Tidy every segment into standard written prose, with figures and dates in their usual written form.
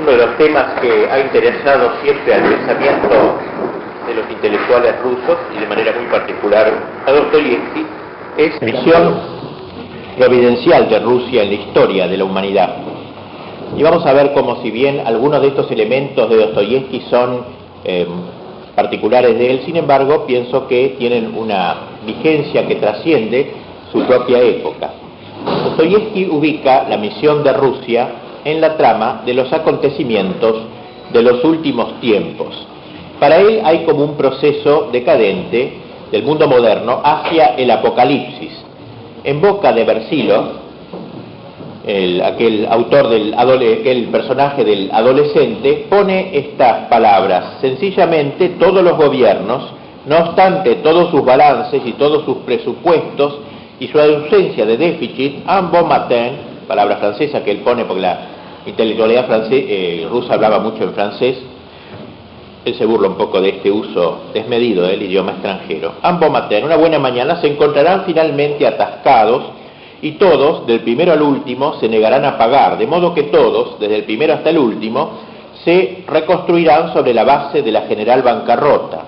Uno de los temas que ha interesado siempre al pensamiento de los intelectuales rusos, y de manera muy particular a Dostoyevsky, es la visión providencial de Rusia en la historia de la humanidad. Y vamos a ver cómo, si bien algunos de estos elementos de Dostoyevsky son particulares de él, sin embargo, pienso que tienen una vigencia que trasciende su propia época. Dostoyevsky ubica la misión de Rusia en la trama de los acontecimientos de los últimos tiempos. Para él hay como un proceso decadente del mundo moderno hacia el apocalipsis. En boca de Versilo, aquel personaje del adolescente, pone estas palabras: sencillamente todos los gobiernos, no obstante todos sus balances y todos sus presupuestos y su ausencia de déficit, en bon matin, palabra francesa que él pone porque la intelectualidad rusa hablaba mucho en francés, él se burla un poco de este uso desmedido del idioma extranjero. En bon matin, una buena mañana, se encontrarán finalmente atascados y todos, del primero al último, se negarán a pagar, de modo que todos, desde el primero hasta el último, se reconstruirán sobre la base de la general bancarrota.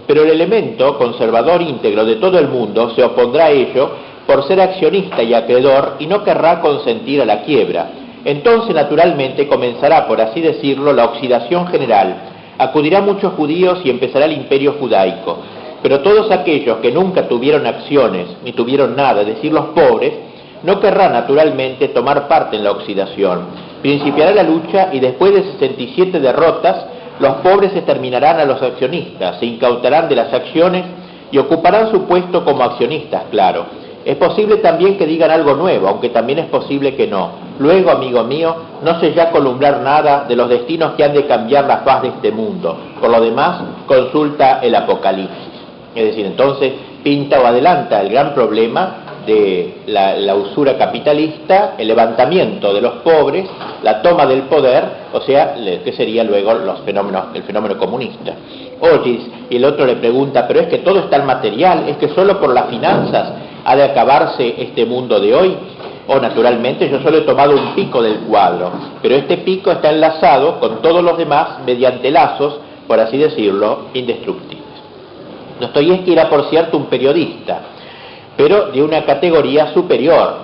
Pero el elemento conservador íntegro de todo el mundo se opondrá a ello por ser accionista y acreedor y no querrá consentir a la quiebra. Entonces, naturalmente, comenzará, por así decirlo, la oxidación general. Acudirán muchos judíos y empezará el imperio judaico. Pero todos aquellos que nunca tuvieron acciones, ni tuvieron nada, es decir, los pobres, no querrán naturalmente tomar parte en la oxidación. Principiará la lucha y después de 67 derrotas, los pobres exterminarán a los accionistas, se incautarán de las acciones y ocuparán su puesto como accionistas, claro. Es posible también que digan algo nuevo, aunque también es posible que no. Luego, amigo mío, no sé ya columbrar nada de los destinos que han de cambiar la faz de este mundo. Por lo demás, consulta el Apocalipsis. Es decir, entonces pinta o adelanta el gran problema de la usura capitalista, el levantamiento de los pobres, la toma del poder, o sea, que sería luego el fenómeno comunista. Oyes, y el otro le pregunta, pero es que todo está en material, es que solo por las finanzas ha de acabarse este mundo de hoy. Naturalmente, yo solo he tomado un pico del cuadro, pero este pico está enlazado con todos los demás mediante lazos, por así decirlo, indestructibles. Dostoyevsky era, por cierto, un periodista, pero de una categoría superior,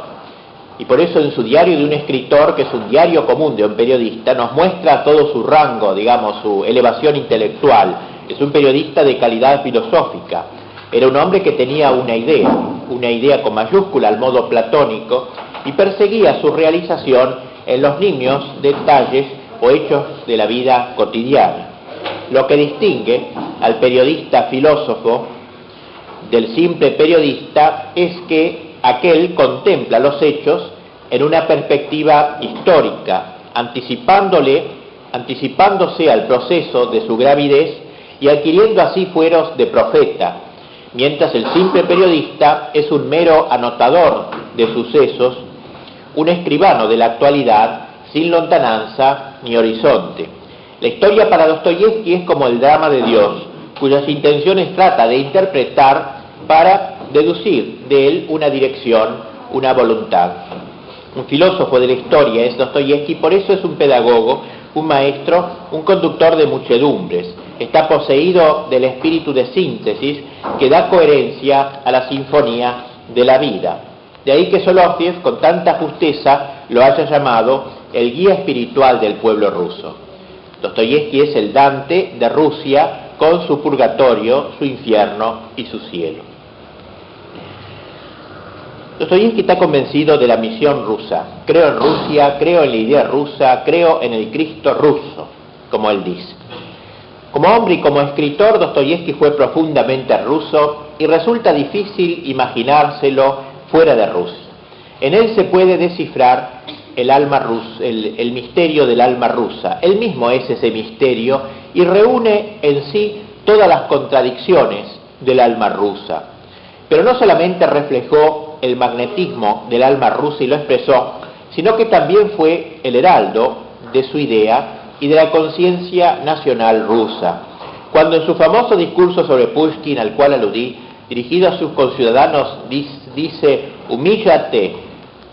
y por eso en su diario de un escritor, que es un diario común de un periodista, nos muestra todo su rango, digamos, su elevación intelectual. Es un periodista de calidad filosófica. Era un hombre que tenía una idea con mayúscula al modo platónico, y perseguía su realización en los nimios detalles o hechos de la vida cotidiana. Lo que distingue al periodista filósofo del simple periodista es que aquel contempla los hechos en una perspectiva histórica, anticipándose al proceso de su gravidez y adquiriendo así fueros de profeta, mientras el simple periodista es un mero anotador de sucesos, un escribano de la actualidad sin lontananza ni horizonte. La historia para Dostoyevsky es como el drama de Dios, cuyas intenciones trata de interpretar para deducir de él una dirección, una voluntad. Un filósofo de la historia es Dostoyevsky, por eso es un pedagogo, un maestro, un conductor de muchedumbres. Está poseído del espíritu de síntesis que da coherencia a la sinfonía de la vida. De ahí que Soloviev, con tanta justeza, lo haya llamado el guía espiritual del pueblo ruso. Dostoyevsky es el Dante de Rusia, con su purgatorio, su infierno y su cielo. Dostoyevsky está convencido de la misión rusa. Creo en Rusia, creo en la idea rusa, creo en el Cristo ruso, como él dice. Como hombre y como escritor, Dostoyevsky fue profundamente ruso y resulta difícil imaginárselo fuera de Rusia. En él se puede descifrar el alma rusa, el misterio del alma rusa. Él mismo es ese misterio y reúne en sí todas las contradicciones del alma rusa. Pero no solamente reflejó el magnetismo del alma rusa y lo expresó, sino que también fue el heraldo de su idea y de la conciencia nacional rusa. Cuando en su famoso discurso sobre Pushkin, al cual aludí, dirigido a sus conciudadanos, dice: humíllate,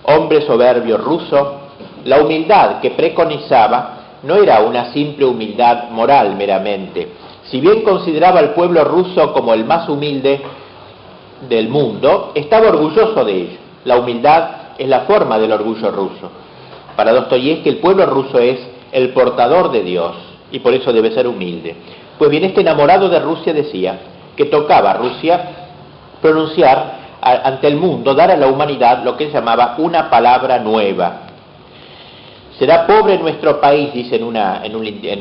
hombre soberbio ruso, la humildad que preconizaba no era una simple humildad moral meramente. Si bien consideraba al pueblo ruso como el más humilde del mundo, estaba orgulloso de ello. La humildad es la forma del orgullo ruso. Para Dostoyevski, el pueblo ruso es el portador de Dios y por eso debe ser humilde. Pues bien, este enamorado de Rusia decía que tocaba a Rusia pronunciar ante el mundo, dar a la humanidad lo que él llamaba una palabra nueva. Será pobre nuestro país, dice en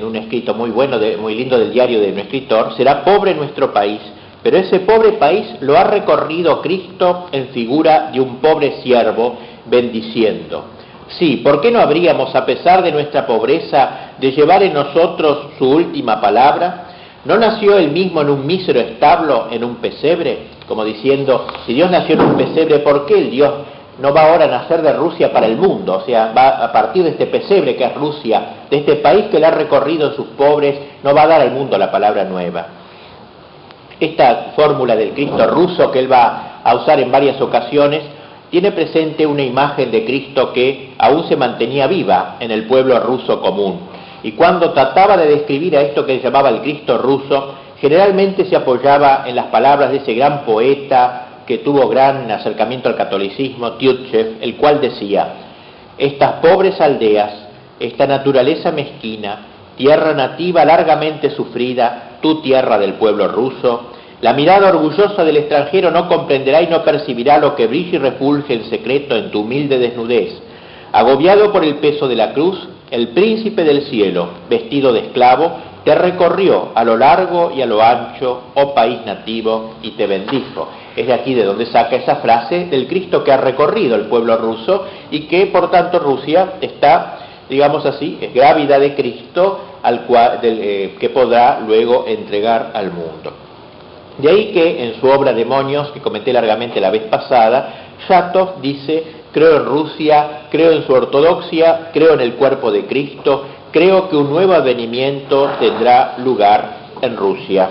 un escrito muy bueno, muy lindo del diario de un escritor, será pobre nuestro país, pero ese pobre país lo ha recorrido Cristo en figura de un pobre siervo bendiciendo. Sí, ¿por qué no habríamos, a pesar de nuestra pobreza, de llevar en nosotros su última palabra? ¿No nació él mismo en un mísero establo, en un pesebre? Como diciendo, si Dios nació en un pesebre, ¿por qué el Dios no va ahora a nacer de Rusia para el mundo? O sea, va a partir de este pesebre que es Rusia, de este país que le ha recorrido en sus pobres, no va a dar al mundo la palabra nueva. Esta fórmula del Cristo ruso que él va a usar en varias ocasiones tiene presente una imagen de Cristo que aún se mantenía viva en el pueblo ruso común. Y cuando trataba de describir a esto que él llamaba el Cristo ruso, generalmente se apoyaba en las palabras de ese gran poeta que tuvo gran acercamiento al catolicismo, Tyutchev, el cual decía: estas pobres aldeas, esta naturaleza mezquina, tierra nativa largamente sufrida, tu tierra del pueblo ruso, la mirada orgullosa del extranjero no comprenderá y no percibirá lo que brilla y refulge en secreto en tu humilde desnudez. Agobiado por el peso de la cruz, el príncipe del cielo, vestido de esclavo, te recorrió a lo largo y a lo ancho, oh país nativo, y te bendijo. Es de aquí de donde saca esa frase del Cristo que ha recorrido el pueblo ruso y que, por tanto, Rusia está, digamos así, es grávida de Cristo que podrá luego entregar al mundo. De ahí que en su obra Demonios, que comenté largamente la vez pasada, Shatov dice: creo en Rusia, creo en su ortodoxia, creo en el cuerpo de Cristo, creo que un nuevo advenimiento tendrá lugar en Rusia.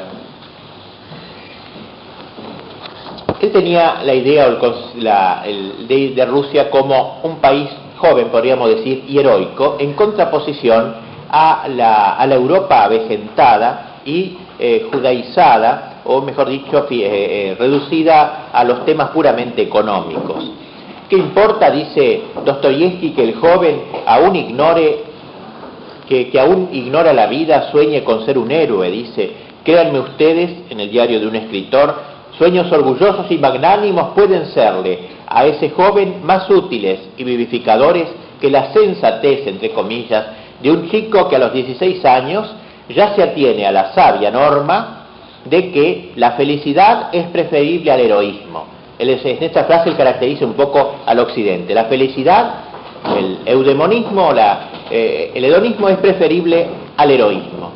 Él tenía la idea de Rusia como un país joven, podríamos decir, y heroico, en contraposición a la Europa avejentada y judaizada, o mejor dicho, reducida a los temas puramente económicos. ¿Qué importa, dice Dostoyevski, que el joven aún ignore, que aún ignora la vida, sueñe con ser un héroe? Dice: créanme ustedes, en el diario de un escritor, sueños orgullosos y magnánimos pueden serle a ese joven más útiles y vivificadores que la sensatez, entre comillas, de un chico que a los 16 años ya se atiene a la sabia norma de que la felicidad es preferible al heroísmo. En esta frase él caracteriza un poco al occidente. La felicidad, el eudemonismo, el hedonismo es preferible al heroísmo.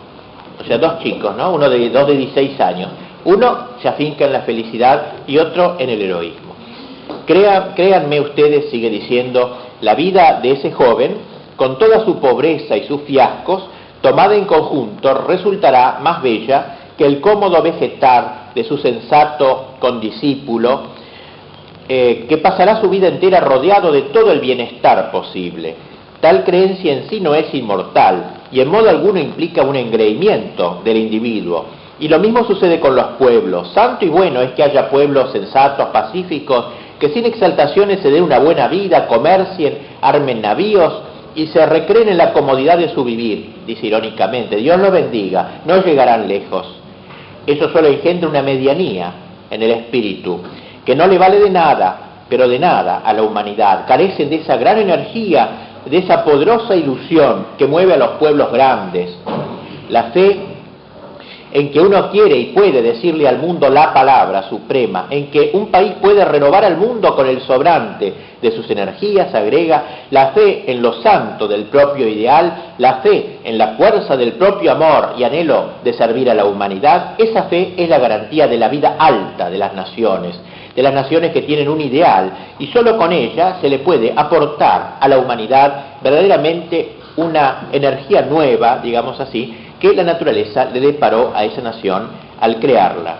O sea, dos chicos, ¿no? Dos de 16 años. Uno se afinca en la felicidad y otro en el heroísmo. Créanme ustedes, sigue diciendo, la vida de ese joven, con toda su pobreza y sus fiascos, tomada en conjunto, resultará más bella que el cómodo vegetar de su sensato condiscípulo, que pasará su vida entera rodeado de todo el bienestar posible. Tal creencia en sí no es inmortal y en modo alguno implica un engreimiento del individuo. Y lo mismo sucede con los pueblos. Santo y bueno es que haya pueblos sensatos, pacíficos, que sin exaltaciones se den una buena vida, comercien, armen navíos y se recreen en la comodidad de su vivir. Dice irónicamente: Dios los bendiga, no llegarán lejos. Eso solo engendra una medianía en el espíritu, que no le vale de nada, pero de nada a la humanidad. Carecen de esa gran energía, de esa poderosa ilusión que mueve a los pueblos grandes. La fe en que uno quiere y puede decirle al mundo la palabra suprema, en que un país puede renovar al mundo con el sobrante de sus energías, agrega la fe en lo santo del propio ideal, la fe en la fuerza del propio amor y anhelo de servir a la humanidad. Esa fe es la garantía de la vida alta de las naciones que tienen un ideal, y solo con ella se le puede aportar a la humanidad verdaderamente una energía nueva, digamos así, que la naturaleza le deparó a esa nación al crearla.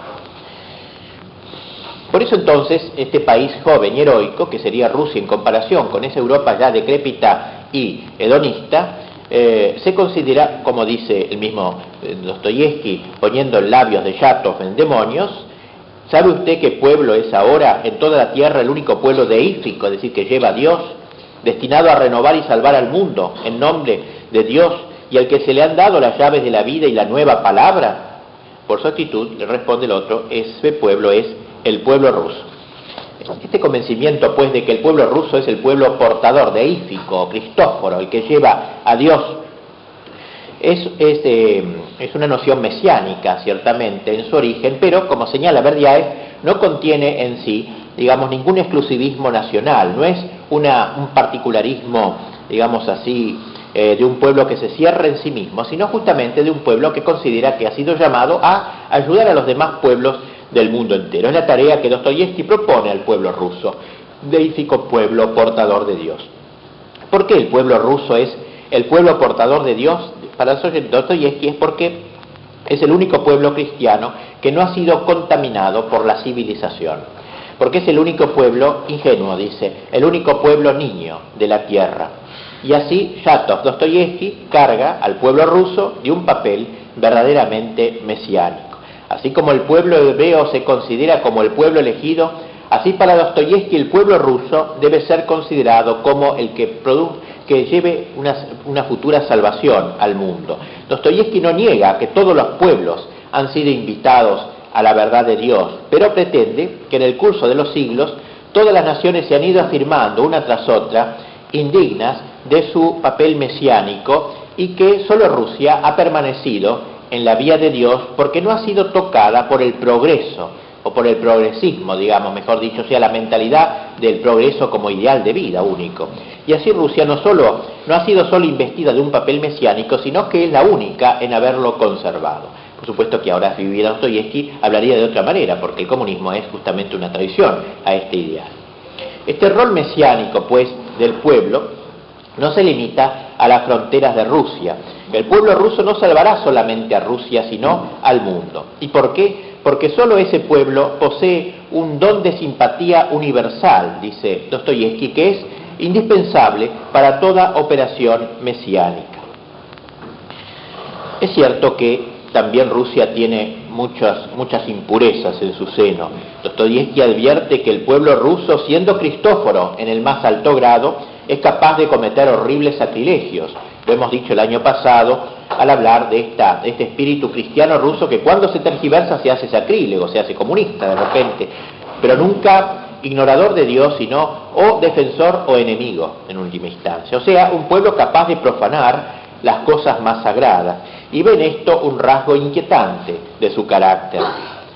Por eso entonces este país joven y heroico, que sería Rusia en comparación con esa Europa ya decrépita y hedonista, se considera, como dice el mismo Dostoyevsky, poniendo en labios de Yatov en Demonios, ¿sabe usted qué pueblo es ahora en toda la tierra el único pueblo deífico, es decir, que lleva a Dios, destinado a renovar y salvar al mundo en nombre de Dios, y al que se le han dado las llaves de la vida y la nueva palabra? Por su actitud, le responde el otro, ese pueblo es el pueblo ruso. Este convencimiento, pues, de que el pueblo ruso es el pueblo portador, deífico, cristóforo, el que lleva a Dios, es una noción mesiánica, ciertamente, en su origen, pero, como señala Berdyaev, no contiene en sí, digamos, ningún exclusivismo nacional, no es un particularismo, digamos así, de un pueblo que se cierra en sí mismo, sino justamente de un pueblo que considera que ha sido llamado a ayudar a los demás pueblos del mundo entero. Es la tarea que Dostoyevsky propone al pueblo ruso, deífico pueblo portador de Dios. ¿Por qué el pueblo ruso es el pueblo portador de Dios? Para Dostoyevsky es porque es el único pueblo cristiano que no ha sido contaminado por la civilización, porque es el único pueblo ingenuo, dice, el único pueblo niño de la tierra. Y así Yatov, Dostoyevsky, carga al pueblo ruso de un papel verdaderamente mesiánico. Así como el pueblo hebreo se considera como el pueblo elegido, así para Dostoyevsky el pueblo ruso debe ser considerado como el que lleve una futura salvación al mundo. Dostoyevsky no niega que todos los pueblos han sido invitados a la verdad de Dios, pero pretende que en el curso de los siglos todas las naciones se han ido afirmando una tras otra, indignas de su papel mesiánico, y que solo Rusia ha permanecido en la vía de Dios porque no ha sido tocada por el progreso, o por el progresismo, digamos, mejor dicho, o sea, la mentalidad del progreso como ideal de vida único. Y así Rusia no ha sido solo investida de un papel mesiánico, sino que es la única en haberlo conservado. Por supuesto que ahora, si viviera Dostoyevsky, hablaría de otra manera, porque el comunismo es justamente una traición a este ideal. Este rol mesiánico, pues, del pueblo no se limita a las fronteras de Rusia. El pueblo ruso no salvará solamente a Rusia, sino al mundo. ¿Y por qué? Porque solo ese pueblo posee un don de simpatía universal, dice Dostoyevsky, que es indispensable para toda operación mesiánica. Es cierto que también Rusia tiene muchas impurezas en su seno. Dostoyevsky advierte que el pueblo ruso, siendo Cristóforo en el más alto grado, es capaz de cometer horribles sacrilegios. Lo hemos dicho el año pasado al hablar de este espíritu cristiano ruso que cuando se tergiversa se hace sacrílego, se hace comunista de repente, pero nunca ignorador de Dios, sino o defensor o enemigo en última instancia. O sea, un pueblo capaz de profanar las cosas más sagradas, y ven esto un rasgo inquietante de su carácter.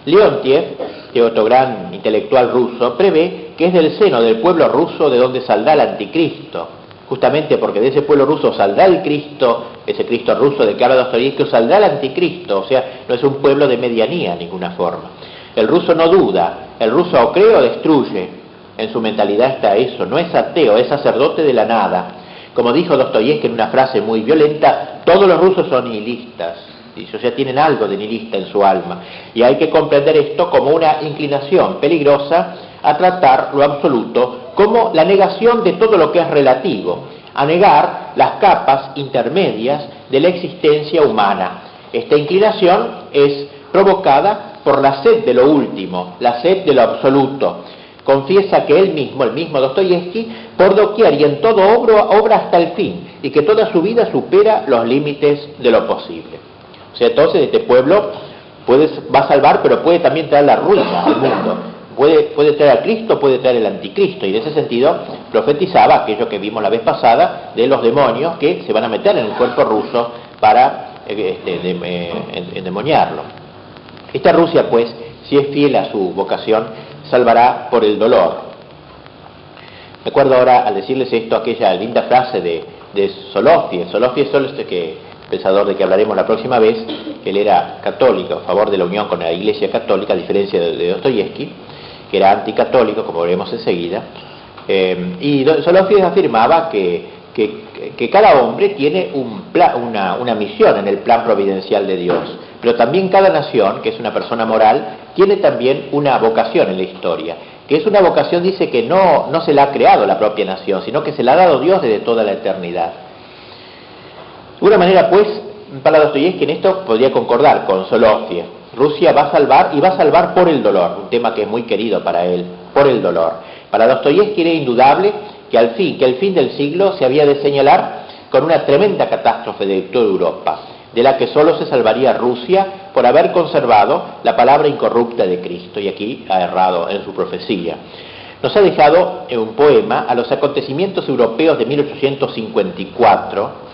Leontiev, este otro gran intelectual ruso, prevé que es del seno del pueblo ruso de donde saldrá el anticristo, justamente porque de ese pueblo ruso saldrá el Cristo, ese Cristo ruso de que habla Dostoyevsky, saldrá el anticristo, o sea, no es un pueblo de medianía en ninguna forma. El ruso no duda, el ruso o cree o destruye, en su mentalidad está eso, no es ateo, es sacerdote de la nada. Como dijo Dostoyevsky en una frase muy violenta, todos los rusos son nihilistas, o sea, tienen algo de nihilista en su alma, y hay que comprender esto como una inclinación peligrosa a tratar lo absoluto como la negación de todo lo que es relativo, a negar las capas intermedias de la existencia humana. Esta inclinación es provocada por la sed de lo último, la sed de lo absoluto. Confiesa que él mismo, el mismo Dostoyevsky, por doquier y en todo obra hasta el fin, y que toda su vida supera los límites de lo posible. O sea, entonces este pueblo va a salvar, pero puede también traer la ruina al mundo. Puede traer al Cristo, puede traer el anticristo, y en ese sentido profetizaba aquello que vimos la vez pasada de los demonios que se van a meter en el cuerpo ruso para endemoniarlo. Esta Rusia, pues, si es fiel a su vocación, salvará por el dolor. Recuerdo ahora, al decirles esto, aquella linda frase de Soloviev. Soloviev es pensador de que hablaremos la próxima vez, que él era católico, a favor de la unión con la Iglesia Católica, a diferencia de Dostoyevsky, que era anticatólico, como veremos enseguida. Y Soloviev afirmaba que cada hombre tiene una misión en el plan providencial de Dios, pero también cada nación, que es una persona moral, tiene también una vocación en la historia, que es una vocación, dice, que no se la ha creado la propia nación, sino que se la ha dado Dios desde toda la eternidad. De alguna manera, pues, para Dostoyevsky en esto podría concordar con Soloviev. Rusia va a salvar, y va a salvar por el dolor, un tema que es muy querido para él, por el dolor. Para Dostoyevsky era indudable que el fin del siglo se había de señalar con una tremenda catástrofe de toda Europa, de la que solo se salvaría Rusia por haber conservado la palabra incorrupta de Cristo, y aquí ha errado en su profecía. Nos ha dejado un poema a los acontecimientos europeos de 1854.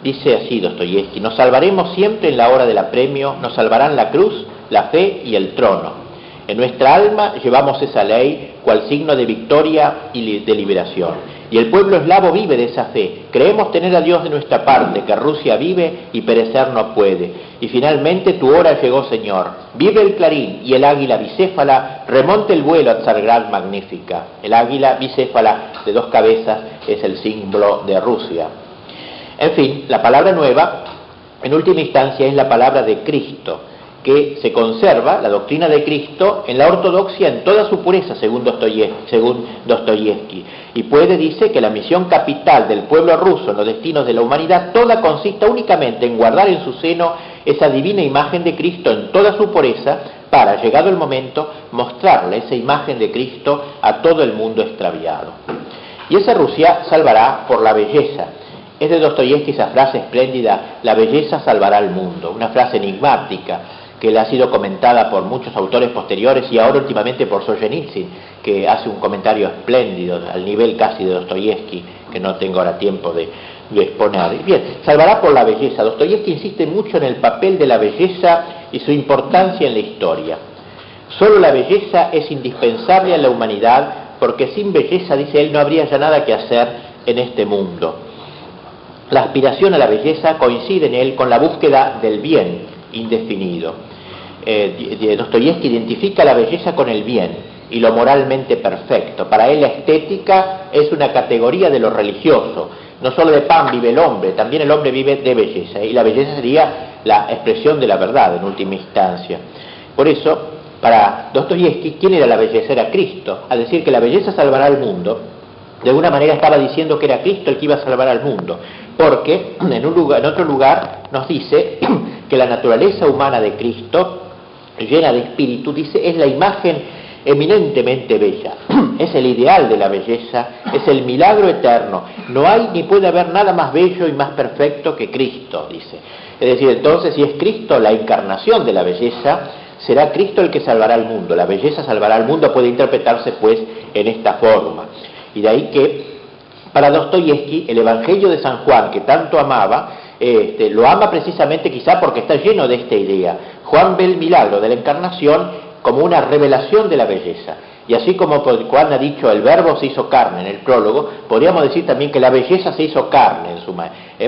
Dice así Dostoyevsky: nos salvaremos siempre en la hora del apremio, nos salvarán la cruz, la fe y el trono. En nuestra alma llevamos esa ley cual signo de victoria y de liberación. Y el pueblo eslavo vive de esa fe. Creemos tener a Dios de nuestra parte, que Rusia vive y perecer no puede. Y finalmente tu hora llegó, Señor. Vive el clarín y el águila bicéfala remonte el vuelo a Tsargrad magnífica. El águila bicéfala de 2 cabezas es el símbolo de Rusia. En fin, la palabra nueva, en última instancia, es la palabra de Cristo, que se conserva, la doctrina de Cristo, en la ortodoxia en toda su pureza, según Dostoyevsky. Y dice que la misión capital del pueblo ruso en los destinos de la humanidad, toda consiste únicamente en guardar en su seno esa divina imagen de Cristo en toda su pureza, para, llegado el momento, mostrarle esa imagen de Cristo a todo el mundo extraviado. Y esa Rusia salvará por la belleza. Es de Dostoyevsky esa frase espléndida: la belleza salvará al mundo, una frase enigmática que le ha sido comentada por muchos autores posteriores y ahora últimamente por Solzhenitsyn, que hace un comentario espléndido al nivel casi de Dostoyevsky, que no tengo ahora tiempo de exponer. Bien, salvará por la belleza. Dostoyevsky insiste mucho en el papel de la belleza y su importancia en la historia. Solo la belleza es indispensable a la humanidad, porque sin belleza, dice él, no habría ya nada que hacer en este mundo. La aspiración a la belleza coincide en él con la búsqueda del bien indefinido. Dostoyevsky identifica la belleza con el bien y lo moralmente perfecto. Para él la estética es una categoría de lo religioso. No solo de pan vive el hombre, también el hombre vive de belleza, y la belleza sería la expresión de la verdad en última instancia. Por eso, para Dostoyevsky, ¿quién era la belleza? Era Cristo. Al decir que la belleza salvará al mundo, de alguna manera estaba diciendo que era Cristo el que iba a salvar al mundo, porque en otro lugar nos dice que la naturaleza humana de Cristo, llena de espíritu, dice, es la imagen eminentemente bella, es el ideal de la belleza, es el milagro eterno. No hay ni puede haber nada más bello y más perfecto que Cristo, dice. Es decir, entonces, si es Cristo la encarnación de la belleza, será Cristo el que salvará al mundo. La belleza salvará al mundo puede interpretarse, pues, en esta forma. Y de ahí que, para Dostoyevsky, el Evangelio de San Juan, que tanto amaba, lo ama precisamente quizá porque está lleno de esta idea. Juan ve el milagro de la encarnación como una revelación de la belleza. Y así como Juan ha dicho el verbo se hizo carne en el prólogo, podríamos decir también que la belleza se hizo carne en su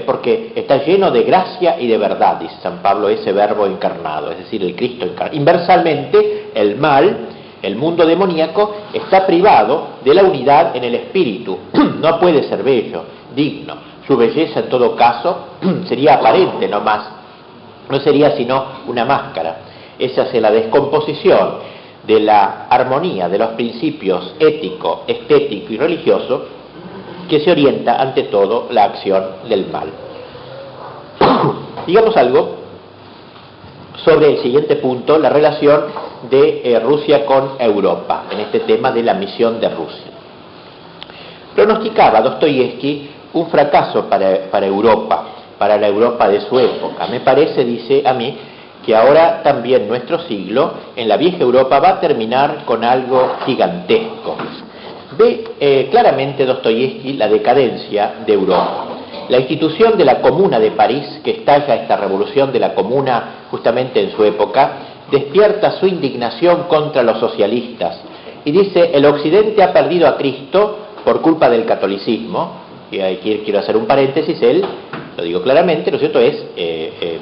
porque está lleno de gracia y de verdad, dice San Pablo, ese verbo encarnado, es decir, el Cristo encarnado. Inversalmente, el mal, el mundo demoníaco, está privado de la unidad en el espíritu. No puede ser bello, digno. Su belleza, en todo caso, sería aparente nomás, no sería sino una máscara. Esa es la descomposición de la armonía de los principios ético, estético y religioso, que se orienta ante todo la acción del mal. Digamos algo sobre el siguiente punto, la relación de Rusia con Europa, en este tema de la misión de Rusia. Pronosticaba Dostoyevsky un fracaso para Europa, para la Europa de su época. Me parece, dice a mí, que ahora también nuestro siglo, en la vieja Europa, va a terminar con algo gigantesco. Ve claramente Dostoyevsky la decadencia de Europa. La institución de la Comuna de París, que estalla esta revolución de la Comuna justamente en su época, despierta su indignación contra los socialistas y dice: el Occidente ha perdido a Cristo por culpa del catolicismo. Y aquí quiero hacer un paréntesis, él, lo digo claramente, ¿no es cierto?, es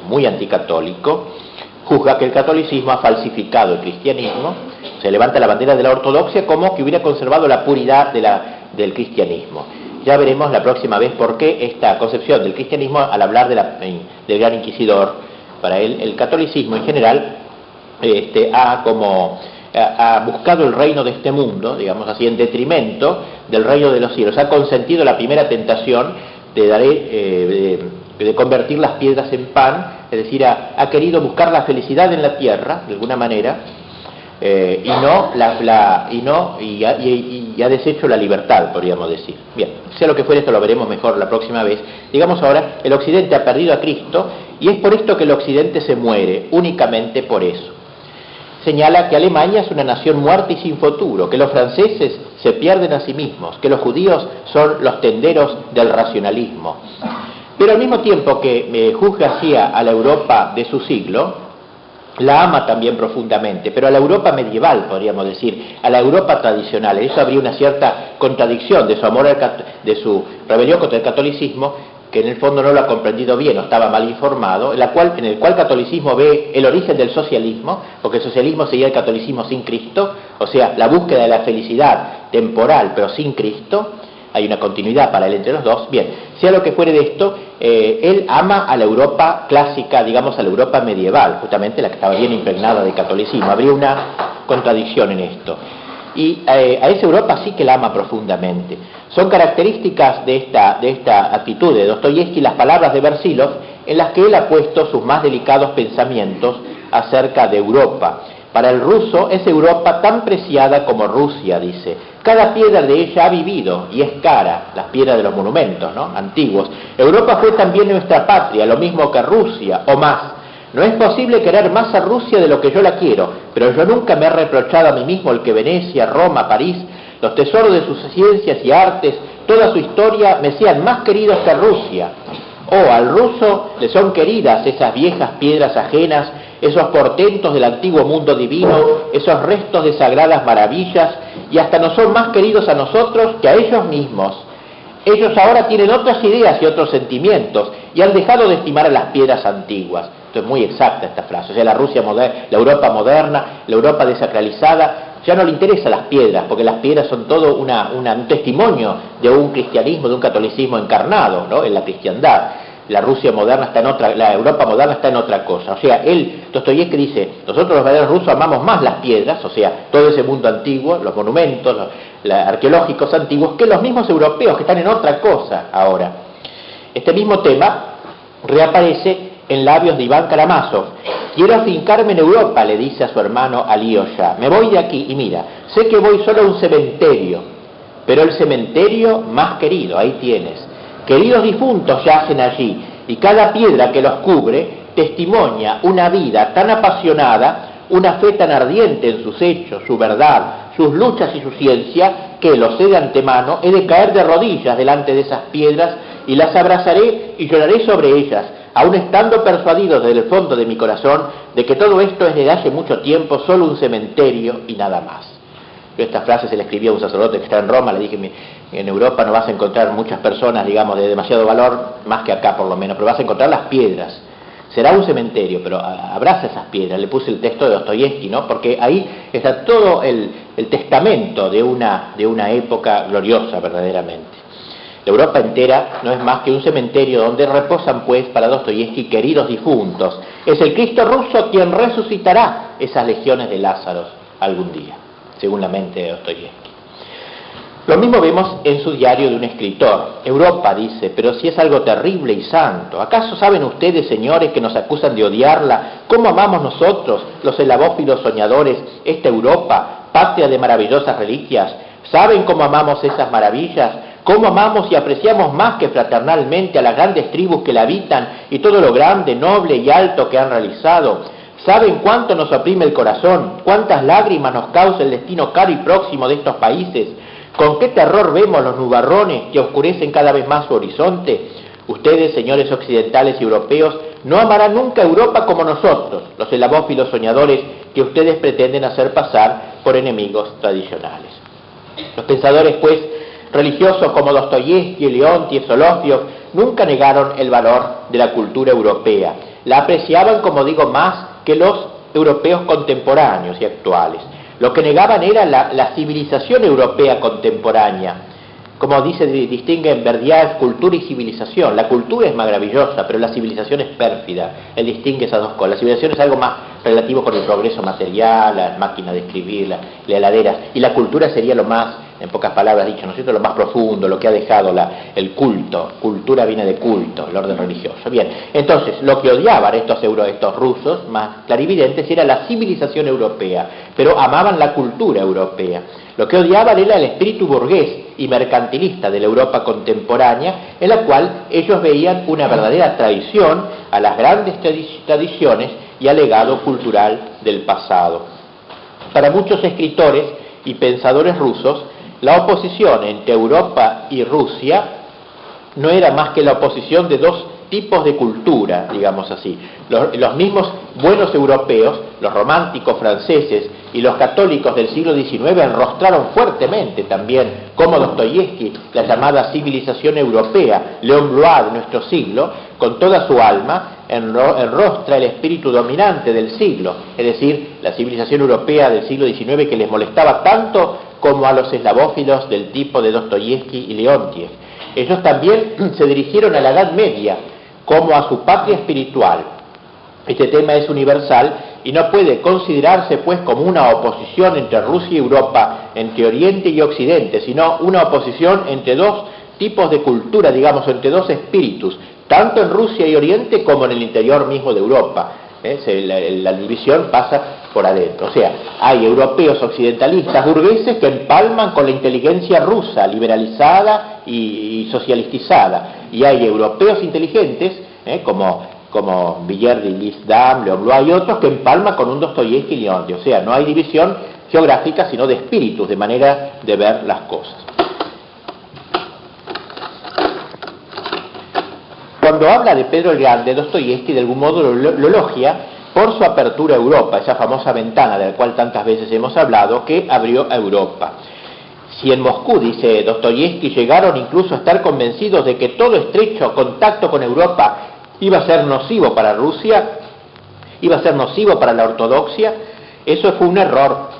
muy anticatólico, juzga que el catolicismo ha falsificado el cristianismo, se levanta la bandera de la ortodoxia como que hubiera conservado la puridad del cristianismo. Ya veremos la próxima vez por qué esta concepción del cristianismo, al hablar del gran inquisidor, para él el catolicismo en general ha buscado el reino de este mundo, digamos así, en detrimento del reino de los cielos. Ha consentido la primera tentación de de convertir las piedras en pan, es decir, ha querido buscar la felicidad en la tierra, de alguna manera, y ha deshecho la libertad, podríamos decir. Bien, sea lo que fuere, esto lo veremos mejor la próxima vez. Digamos ahora, el Occidente ha perdido a Cristo, y es por esto que el Occidente se muere, únicamente por eso. Señala que Alemania es una nación muerta y sin futuro, que los franceses se pierden a sí mismos, que los judíos son los tenderos del racionalismo. Pero al mismo tiempo que juzga así a la Europa de su siglo, la ama también profundamente, pero a la Europa medieval, podríamos decir, a la Europa tradicional. Eso habría una cierta contradicción de su amor, de su rebelión contra el catolicismo, que en el fondo no lo ha comprendido bien o estaba mal informado, en el cual el catolicismo ve el origen del socialismo, porque el socialismo sería el catolicismo sin Cristo, o sea, la búsqueda de la felicidad temporal pero sin Cristo. Hay una continuidad para él entre los dos. Bien, sea lo que fuere de esto, él ama a la Europa clásica, digamos a la Europa medieval, justamente la que estaba bien impregnada de catolicismo. Habría una contradicción en esto. Y a esa Europa sí que la ama profundamente. Son características de esta actitud de Dostoyevsky las palabras de Versilov, en las que él ha puesto sus más delicados pensamientos acerca de Europa. Para el ruso es Europa tan preciada como Rusia, dice. Cada piedra de ella ha vivido y es cara, las piedras de los monumentos, ¿no?, antiguos. Europa fue también nuestra patria, lo mismo que Rusia, o más. No es posible querer más a Rusia de lo que yo la quiero, pero yo nunca me he reprochado a mí mismo el que Venecia, Roma, París, los tesoros de sus ciencias y artes, toda su historia me sean más queridos que a Rusia. Al ruso le son queridas esas viejas piedras ajenas, esos portentos del antiguo mundo divino, esos restos de sagradas maravillas, y hasta nos son más queridos a nosotros que a ellos mismos. Ellos ahora tienen otras ideas y otros sentimientos, y han dejado de estimar a las piedras antiguas. Esto es muy exacta esta frase. O sea, la Rusia moderna, la Europa moderna, la Europa desacralizada, ya no le interesan las piedras, porque las piedras son todo un testimonio de un cristianismo, de un catolicismo encarnado, ¿no?, en la cristiandad. La Rusia moderna está en otra, la Europa moderna está en otra cosa. O sea, Dostoyevsky dice, nosotros los verdaderos rusos amamos más las piedras, o sea, todo ese mundo antiguo, los monumentos, los arqueológicos antiguos, que los mismos europeos que están en otra cosa ahora. Este mismo tema reaparece en labios de Iván Karamazov. Quiero afincarme en Europa, le dice a su hermano Alyosha. Me voy de aquí y mira, sé que voy solo a un cementerio, pero el cementerio más querido, ahí tienes. Queridos difuntos yacen allí, y cada piedra que los cubre testimonia una vida tan apasionada, una fe tan ardiente en sus hechos, su verdad, sus luchas y su ciencia, que, lo sé de antemano, he de caer de rodillas delante de esas piedras y las abrazaré y lloraré sobre ellas, aun estando persuadido desde el fondo de mi corazón de que todo esto es desde hace mucho tiempo solo un cementerio y nada más. Yo esta frase se la escribí a un sacerdote que está en Roma, le dije, en Europa no vas a encontrar muchas personas, digamos, de demasiado valor, más que acá por lo menos, pero vas a encontrar las piedras. Será un cementerio, pero abraza esas piedras. Le puse el texto de Dostoyevsky, ¿no?, porque ahí está todo el testamento de una época gloriosa verdaderamente. La Europa entera no es más que un cementerio donde reposan, pues, para Dostoyevsky, queridos difuntos. Es el Cristo ruso quien resucitará esas legiones de Lázaros algún día, según la mente de Dostoyevsky. Lo mismo vemos en su diario de un escritor. Europa, dice, pero si es algo terrible y santo. ¿Acaso saben ustedes, señores, que nos acusan de odiarla? ¿Cómo amamos nosotros, los elabófilos soñadores, esta Europa, patria de maravillosas reliquias? ¿Saben cómo amamos esas maravillas? ¿Cómo amamos y apreciamos más que fraternalmente a las grandes tribus que la habitan y todo lo grande, noble y alto que han realizado? ¿Saben cuánto nos oprime el corazón? ¿Cuántas lágrimas nos causa el destino caro y próximo de estos países? ¿Con qué terror vemos los nubarrones que oscurecen cada vez más su horizonte? Ustedes, señores occidentales y europeos, no amarán nunca a Europa como nosotros, los elabófilos soñadores que ustedes pretenden hacer pasar por enemigos tradicionales. Los pensadores, pues, religiosos como Dostoyevsky, Leontief, Solovyov, nunca negaron el valor de la cultura europea. La apreciaban, como digo, más que los europeos contemporáneos y actuales. Lo que negaban era la civilización europea contemporánea. Como distinguen Berdyaev, cultura y civilización. La cultura es maravillosa, pero la civilización es pérfida. Él distingue esas dos cosas. La civilización es algo más relativo con el progreso material, las máquinas de escribir, las heladeras. Y la cultura sería lo más en pocas palabras dicho, ¿no es cierto?, lo más profundo, lo que ha dejado el culto. Cultura viene de culto, el orden religioso. Bien, entonces, lo que odiaban estos rusos más clarividentes era la civilización europea, pero amaban la cultura europea. Lo que odiaban era el espíritu burgués y mercantilista de la Europa contemporánea, en la cual ellos veían una verdadera traición a las grandes tradiciones y al legado cultural del pasado. Para muchos escritores y pensadores rusos, la oposición entre Europa y Rusia no era más que la oposición de dos tipos de cultura, digamos así. Los mismos buenos europeos, los románticos franceses y los católicos del siglo XIX enrostraron fuertemente también, como Dostoyevsky, la llamada civilización europea, Léon Bloy de nuestro siglo, con toda su alma, enrostra el espíritu dominante del siglo, es decir, la civilización europea del siglo XIX que les molestaba tanto como a los eslavófilos del tipo de Dostoyevsky y Leontiev. Ellos también se dirigieron a la Edad Media como a su patria espiritual. Este tema es universal y no puede considerarse pues como una oposición entre Rusia y Europa, entre Oriente y Occidente, sino una oposición entre dos tipos de cultura, digamos, entre dos espíritus, tanto en Rusia y Oriente como en el interior mismo de Europa. La división pasa por adentro. O sea, hay europeos occidentalistas burgueses que empalman con la inteligencia rusa, liberalizada y socialistizada, y hay europeos inteligentes, como Villerdi, Lisdam, Léon Bloy y otros, que empalman con un Dostoyevsky y Leontiev. O sea, no hay división geográfica, sino de espíritus, de manera de ver las cosas. Cuando habla de Pedro el Grande, Dostoyevsky de algún modo lo elogia por su apertura a Europa, esa famosa ventana de la cual tantas veces hemos hablado, que abrió a Europa. Si en Moscú, dice Dostoyevsky, llegaron incluso a estar convencidos de que todo estrecho contacto con Europa iba a ser nocivo para Rusia, iba a ser nocivo para la ortodoxia, eso fue un error,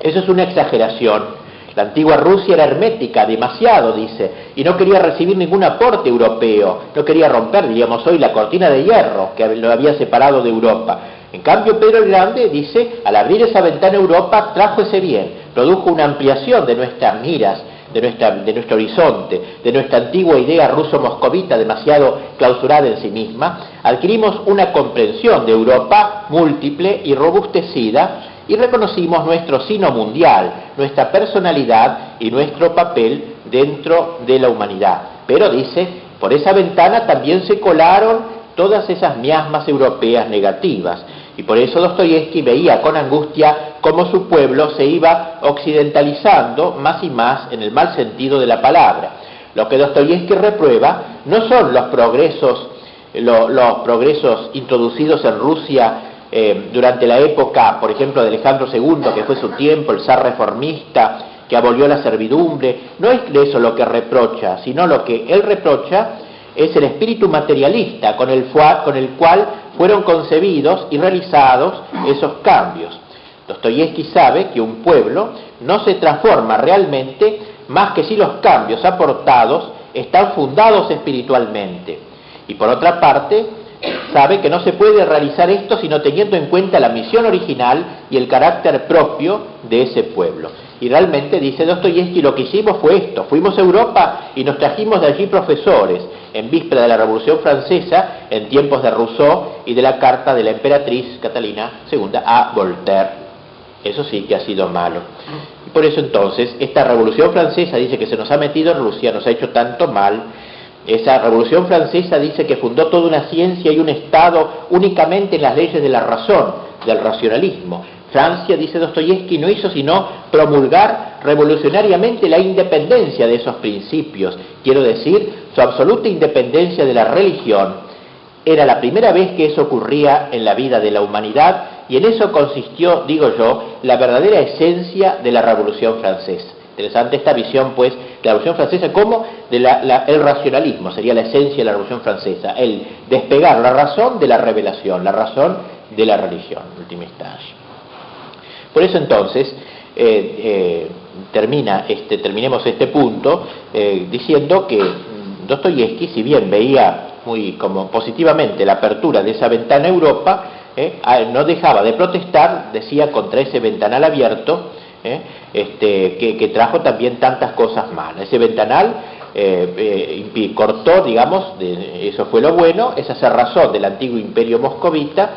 eso es una exageración. La antigua Rusia era hermética, demasiado, dice, y no quería recibir ningún aporte europeo, no quería romper, diríamos hoy, la cortina de hierro que lo había separado de Europa. En cambio, Pedro el Grande, dice, al abrir esa ventana a Europa, trajo ese bien, produjo una ampliación de nuestras miras, de nuestro horizonte, de nuestra antigua idea ruso-moscovita demasiado clausurada en sí misma. Adquirimos una comprensión de Europa múltiple y robustecida, y reconocimos nuestro sino mundial, nuestra personalidad y nuestro papel dentro de la humanidad. Pero, dice, por esa ventana también se colaron todas esas miasmas europeas negativas, y por eso Dostoyevsky veía con angustia cómo su pueblo se iba occidentalizando más y más en el mal sentido de la palabra. Lo que Dostoyevsky reprueba no son los progresos introducidos en Rusia durante la época, por ejemplo, de Alejandro II, que fue su tiempo, el zar reformista, que abolió la servidumbre. No es de eso lo que reprocha, sino lo que él reprocha es el espíritu materialista con el cual fueron concebidos y realizados esos cambios. Dostoyevsky sabe que un pueblo no se transforma realmente más que si los cambios aportados están fundados espiritualmente. Y por otra parte, sabe que no se puede realizar esto sino teniendo en cuenta la misión original y el carácter propio de ese pueblo. Y realmente, dice Dostoyevsky, lo que hicimos fue esto: fuimos a Europa y nos trajimos de allí profesores, en víspera de la Revolución Francesa, en tiempos de Rousseau y de la carta de la emperatriz Catalina II a Voltaire. Eso sí que ha sido malo. Y por eso entonces, esta Revolución Francesa, dice, que se nos ha metido en Rusia, nos ha hecho tanto mal. Esa Revolución Francesa, dice, que fundó toda una ciencia y un Estado únicamente en las leyes de la razón, del racionalismo. Francia, dice Dostoyevsky, no hizo sino promulgar revolucionariamente la independencia de esos principios, quiero decir, su absoluta independencia de la religión. Era la primera vez que eso ocurría en la vida de la humanidad, y en eso consistió, digo yo, la verdadera esencia de la Revolución Francesa. Interesante esta visión, pues, de la Revolución Francesa como el racionalismo, sería la esencia de la Revolución Francesa, el despegar la razón de la revelación, la razón de la religión, en última instancia. Por eso entonces, terminemos este punto diciendo que Dostoyevsky, si bien veía muy como positivamente la apertura de esa ventana a Europa, no dejaba de protestar, decía, contra ese ventanal abierto, que trajo también tantas cosas malas. Ese ventanal cortó, digamos, eso fue lo bueno, esa cerrazón del antiguo imperio moscovita,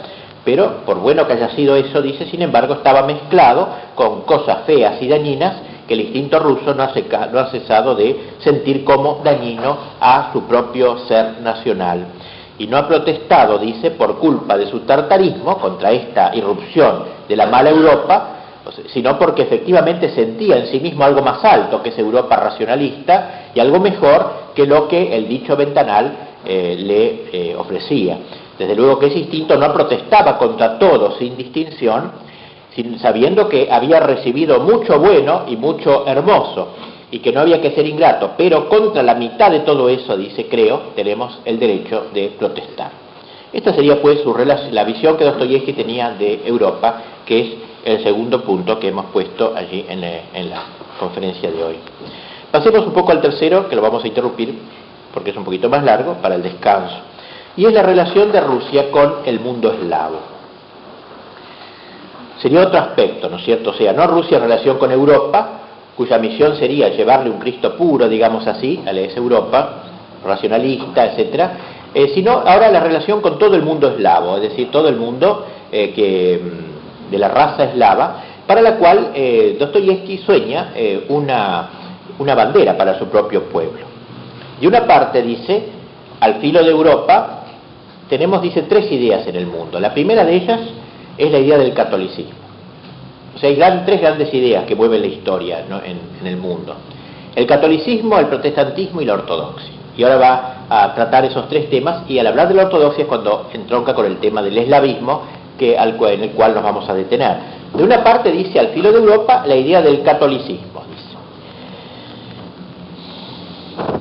pero por bueno que haya sido eso, dice, sin embargo, estaba mezclado con cosas feas y dañinas que el instinto ruso no ha cesado de sentir como dañino a su propio ser nacional. Y no ha protestado, dice, por culpa de su tartarismo contra esta irrupción de la mala Europa, sino porque efectivamente sentía en sí mismo algo más alto que esa Europa racionalista y algo mejor que lo que el dicho ventanal le ofrecía. Desde luego que ese instinto no protestaba contra todo sin distinción, sabiendo que había recibido mucho bueno y mucho hermoso y que no había que ser ingrato, pero contra la mitad de todo eso, dice, creo, tenemos el derecho de protestar. Esta sería pues la visión que Dostoyevski tenía de Europa, que es el segundo punto que hemos puesto allí en la conferencia de hoy. Pasemos un poco al tercero, que lo vamos a interrumpir porque es un poquito más largo, para el descanso, y es la relación de Rusia con el mundo eslavo. Sería otro aspecto, ¿no es cierto? O sea, no Rusia en relación con Europa, cuya misión sería llevarle un Cristo puro, digamos así, a esa Europa racionalista, etcétera, sino ahora la relación con todo el mundo eslavo, es decir, todo el mundo de la raza eslava, para la cual Dostoyevski sueña una bandera para su propio pueblo. De una parte dice, al filo de Europa, tenemos, dice, tres ideas en el mundo. La primera de ellas es la idea del catolicismo. O sea, hay tres grandes ideas que mueven la historia, ¿no?, en el mundo. El catolicismo, el protestantismo y la ortodoxia. Y ahora va a tratar esos tres temas, y al hablar de la ortodoxia es cuando entronca con el tema del eslavismo, en el cual nos vamos a detener. De una parte dice, al filo de Europa, la idea del catolicismo, dice,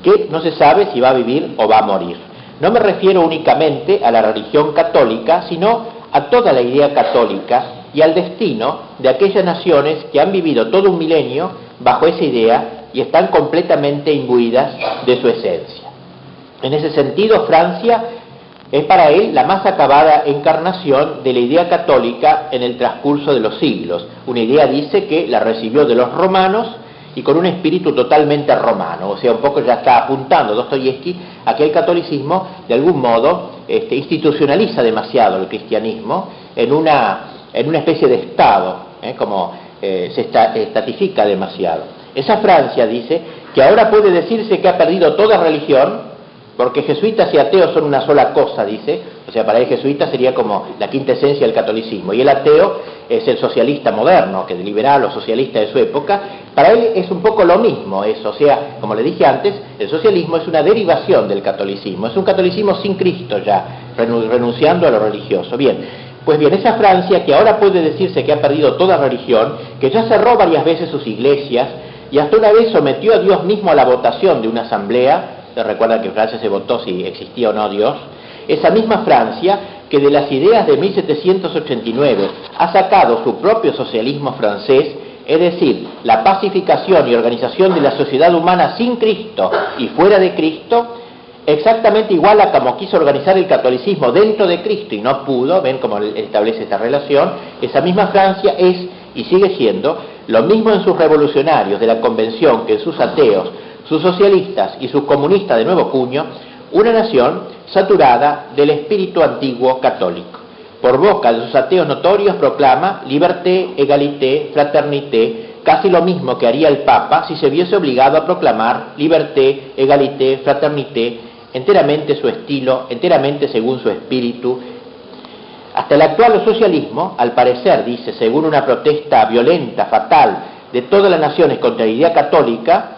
que no se sabe si va a vivir o va a morir. No me refiero únicamente a la religión católica, sino a toda la idea católica y al destino de aquellas naciones que han vivido todo un milenio bajo esa idea y están completamente imbuidas de su esencia. En ese sentido, Francia es para él la más acabada encarnación de la idea católica en el transcurso de los siglos. Una idea, dice, que la recibió de los romanos y con un espíritu totalmente romano. O sea, un poco ya está apuntando Dostoyevski a que el catolicismo, de algún modo, institucionaliza demasiado el cristianismo en una especie de Estado, como se estatifica demasiado. Esa Francia, dice, que ahora puede decirse que ha perdido toda religión, porque jesuitas y ateos son una sola cosa, dice. O sea, para el jesuita sería como la quinta esencia del catolicismo, y el ateo es el socialista moderno, que es liberal o socialista de su época. Para él es un poco lo mismo eso. O sea, como le dije antes, el socialismo es una derivación del catolicismo, es un catolicismo sin Cristo ya, renunciando a lo religioso. Bien, pues bien, esa Francia que ahora puede decirse que ha perdido toda religión, que ya cerró varias veces sus iglesias, y hasta una vez sometió a Dios mismo a la votación de una asamblea. Se recuerda que en Francia se votó si existía o no Dios. Esa misma Francia que de las ideas de 1789 ha sacado su propio socialismo francés, es decir, la pacificación y organización de la sociedad humana sin Cristo y fuera de Cristo, exactamente igual a como quiso organizar el catolicismo dentro de Cristo y no pudo. Ven cómo establece esta relación. Esa misma Francia es y sigue siendo lo mismo en sus revolucionarios de la Convención que en sus ateos, sus socialistas y sus comunistas de nuevo cuño, una nación saturada del espíritu antiguo católico. Por boca de sus ateos notorios proclama liberté, égalité, fraternité, casi lo mismo que haría el Papa si se viese obligado a proclamar liberté, égalité, fraternité, enteramente su estilo, enteramente según su espíritu. Hasta el actual socialismo, al parecer, dice, según una protesta violenta, fatal, de todas las naciones contra la idea católica,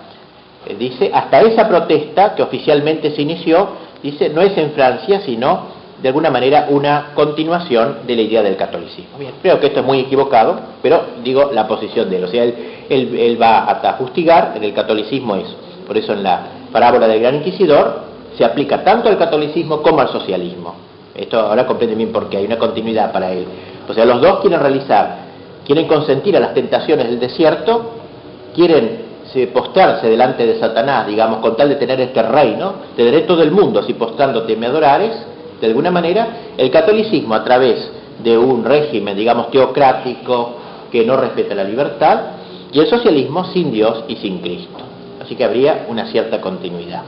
dice, hasta esa protesta que oficialmente se inició, dice, no es en Francia, sino de alguna manera una continuación de la idea del catolicismo. Bien, creo que esto es muy equivocado, pero digo la posición de él. O sea, él va a fustigar en el catolicismo eso. Por eso en la parábola del Gran Inquisidor se aplica tanto al catolicismo como al socialismo. Esto ahora comprende bien porque hay una continuidad para él. O sea, los dos quieren consentir a las tentaciones del desierto, quieren postrarse delante de Satanás, digamos, con tal de tener este reino. Te daré todo el mundo si postrándote me adorares. De alguna manera, el catolicismo, a través de un régimen, digamos, teocrático, que no respeta la libertad, y el socialismo sin Dios y sin Cristo. Así que habría una cierta continuidad.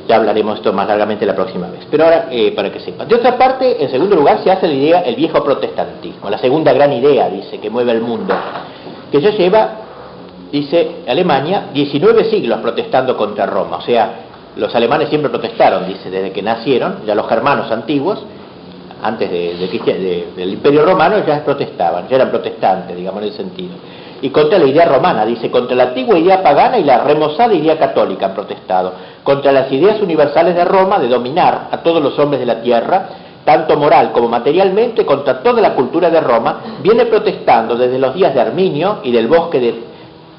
Ya hablaremos esto más largamente la próxima vez, pero ahora para que sepan. De otra parte, en segundo lugar, se hace la idea el viejo protestantismo, la segunda gran idea, dice, que mueve el mundo, que ya lleva, dice Alemania, 19 siglos protestando contra Roma. O sea, los alemanes siempre protestaron, dice, desde que nacieron, ya los germanos antiguos, antes del Imperio Romano, ya protestaban, ya eran protestantes, digamos, en el sentido. Y contra la idea romana, dice, contra la antigua idea pagana y la remozada idea católica han protestado, contra las ideas universales de Roma de dominar a todos los hombres de la tierra, tanto moral como materialmente, contra toda la cultura de Roma, viene protestando desde los días de Arminio y del bosque de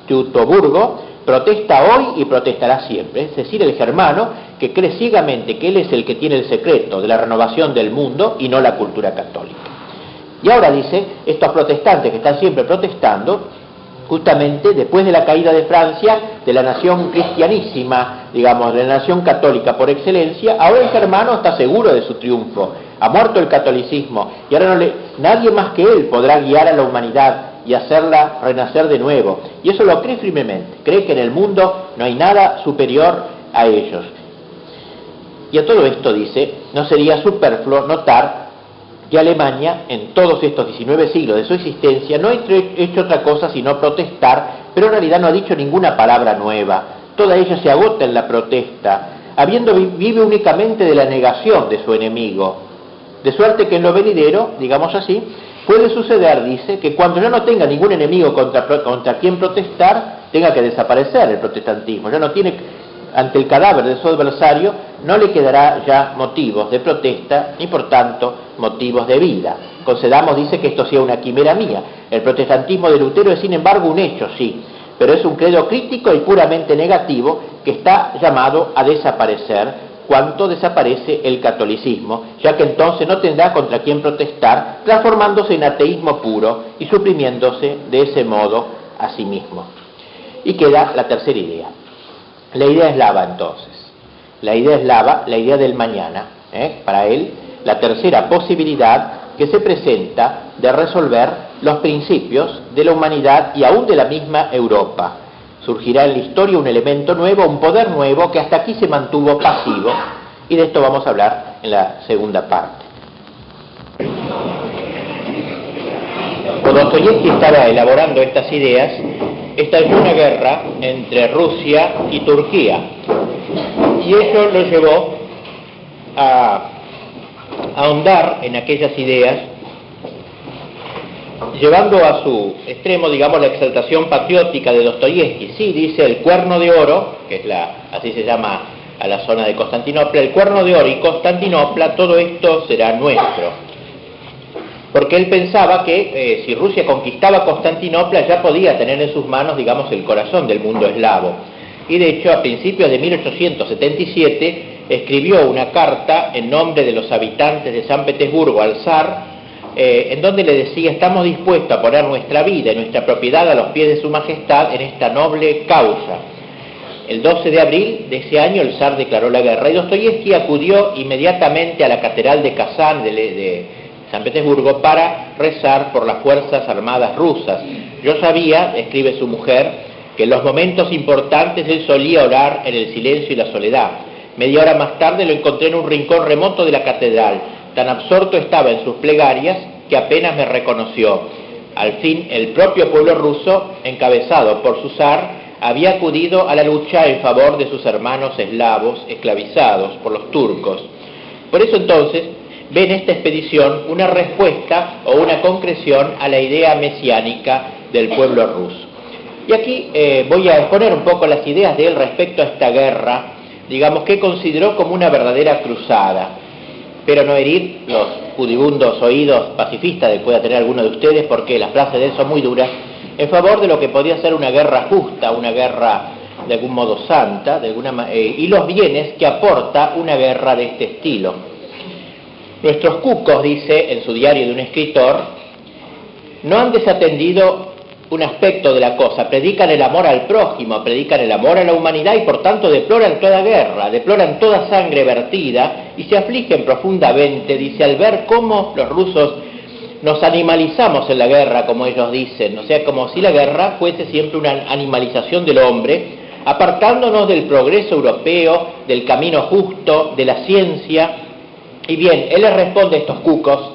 Teutoburgo, protesta hoy y protestará siempre, es decir, el germano que cree ciegamente que él es el que tiene el secreto de la renovación del mundo y no la cultura católica. Y ahora dice, estos protestantes que están siempre protestando, justamente después de la caída de Francia, de la nación cristianísima, digamos, de la nación católica por excelencia, ahora el germano está seguro de su triunfo, ha muerto el catolicismo, y ahora nadie más que él podrá guiar a la humanidad y hacerla renacer de nuevo. Y eso lo cree firmemente, cree que en el mundo no hay nada superior a ellos. Y a todo esto, dice, no sería superfluo notar que Alemania, en todos estos 19 siglos de su existencia, no ha hecho otra cosa sino protestar, pero en realidad no ha dicho ninguna palabra nueva. Toda ella se agota en la protesta, vive únicamente de la negación de su enemigo. De suerte que en lo venidero, digamos así, puede suceder, dice, que cuando ya no tenga ningún enemigo contra quien protestar, tenga que desaparecer el protestantismo. Ya no tiene, ante el cadáver de su adversario, no le quedará ya motivos de protesta, ni por tanto motivos de vida. Concedamos, dice, que esto sea una quimera mía. El protestantismo de Lutero es, sin embargo, un hecho, sí, pero es un credo crítico y puramente negativo que está llamado a desaparecer cuanto desaparece el catolicismo, ya que entonces no tendrá contra quién protestar, transformándose en ateísmo puro y suprimiéndose de ese modo a sí mismo. Y queda la tercera idea. La idea eslava, entonces. La idea eslava, la idea del mañana, para él, la tercera posibilidad que se presenta de resolver los principios de la humanidad y aún de la misma Europa. Surgirá en la historia un elemento nuevo, un poder nuevo que hasta aquí se mantuvo pasivo, y de esto vamos a hablar en la segunda parte. Cuando Dostoyevski estaba elaborando estas ideas, estalló una guerra entre Rusia y Turquía, y eso lo llevó a ahondar en aquellas ideas, llevando a su extremo, digamos, la exaltación patriótica de Dostoyevski. Sí, dice el Cuerno de Oro, que es así se llama a la zona de Constantinopla, el Cuerno de Oro y Constantinopla, todo esto será nuestro. Porque él pensaba que si Rusia conquistaba Constantinopla ya podía tener en sus manos, digamos, el corazón del mundo eslavo. Y de hecho, a principios de 1877, escribió una carta en nombre de los habitantes de San Petersburgo al zar, en donde le decía: estamos dispuestos a poner nuestra vida y nuestra propiedad a los pies de su majestad en esta noble causa. El 12 de abril de ese año el zar declaró la guerra y Dostoyevski acudió inmediatamente a la catedral de Kazán de San Petersburgo para rezar por las fuerzas armadas rusas. Yo sabía, escribe su mujer, que en los momentos importantes él solía orar en el silencio y la soledad. Media hora más tarde lo encontré en un rincón remoto de la catedral. Tan absorto estaba en sus plegarias que apenas me reconoció. Al fin, el propio pueblo ruso, encabezado por su zar, había acudido a la lucha en favor de sus hermanos eslavos esclavizados por los turcos. Por eso entonces ve en esta expedición una respuesta o una concreción a la idea mesiánica del pueblo ruso. Y aquí voy a exponer un poco las ideas de él respecto a esta guerra, digamos, que consideró como una verdadera cruzada. Pero no herir los pudibundos oídos pacifistas que pueda tener alguno de ustedes, porque las frases de él son muy duras, en favor de lo que podría ser una guerra justa, una guerra de algún modo santa, y los bienes que aporta una guerra de este estilo. Nuestros cucos, dice en su diario de un escritor, no han desatendido un aspecto de la cosa, predican el amor al prójimo, predican el amor a la humanidad y por tanto deploran toda guerra, deploran toda sangre vertida y se afligen profundamente, dice, al ver cómo los rusos nos animalizamos en la guerra, como ellos dicen, o sea, como si la guerra fuese siempre una animalización del hombre, apartándonos del progreso europeo, del camino justo, de la ciencia. Y bien, él les responde a estos cucos,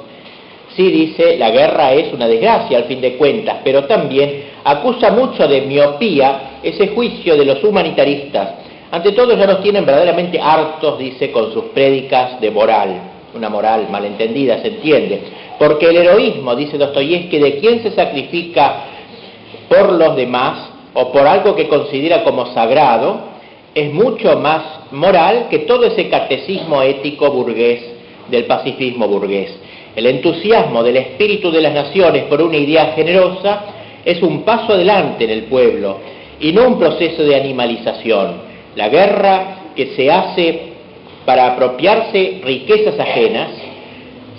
sí, dice, la guerra es una desgracia al fin de cuentas, pero también acusa mucho de miopía ese juicio de los humanitaristas. Ante todo ya nos tienen verdaderamente hartos, dice, con sus prédicas de moral, una moral malentendida, se entiende, porque el heroísmo, dice Dostoyevski, de quien se sacrifica por los demás o por algo que considera como sagrado, es mucho más moral que todo ese catecismo ético burgués del pacifismo burgués. El entusiasmo del espíritu de las naciones por una idea generosa es un paso adelante en el pueblo y no un proceso de animalización. La guerra que se hace para apropiarse riquezas ajenas,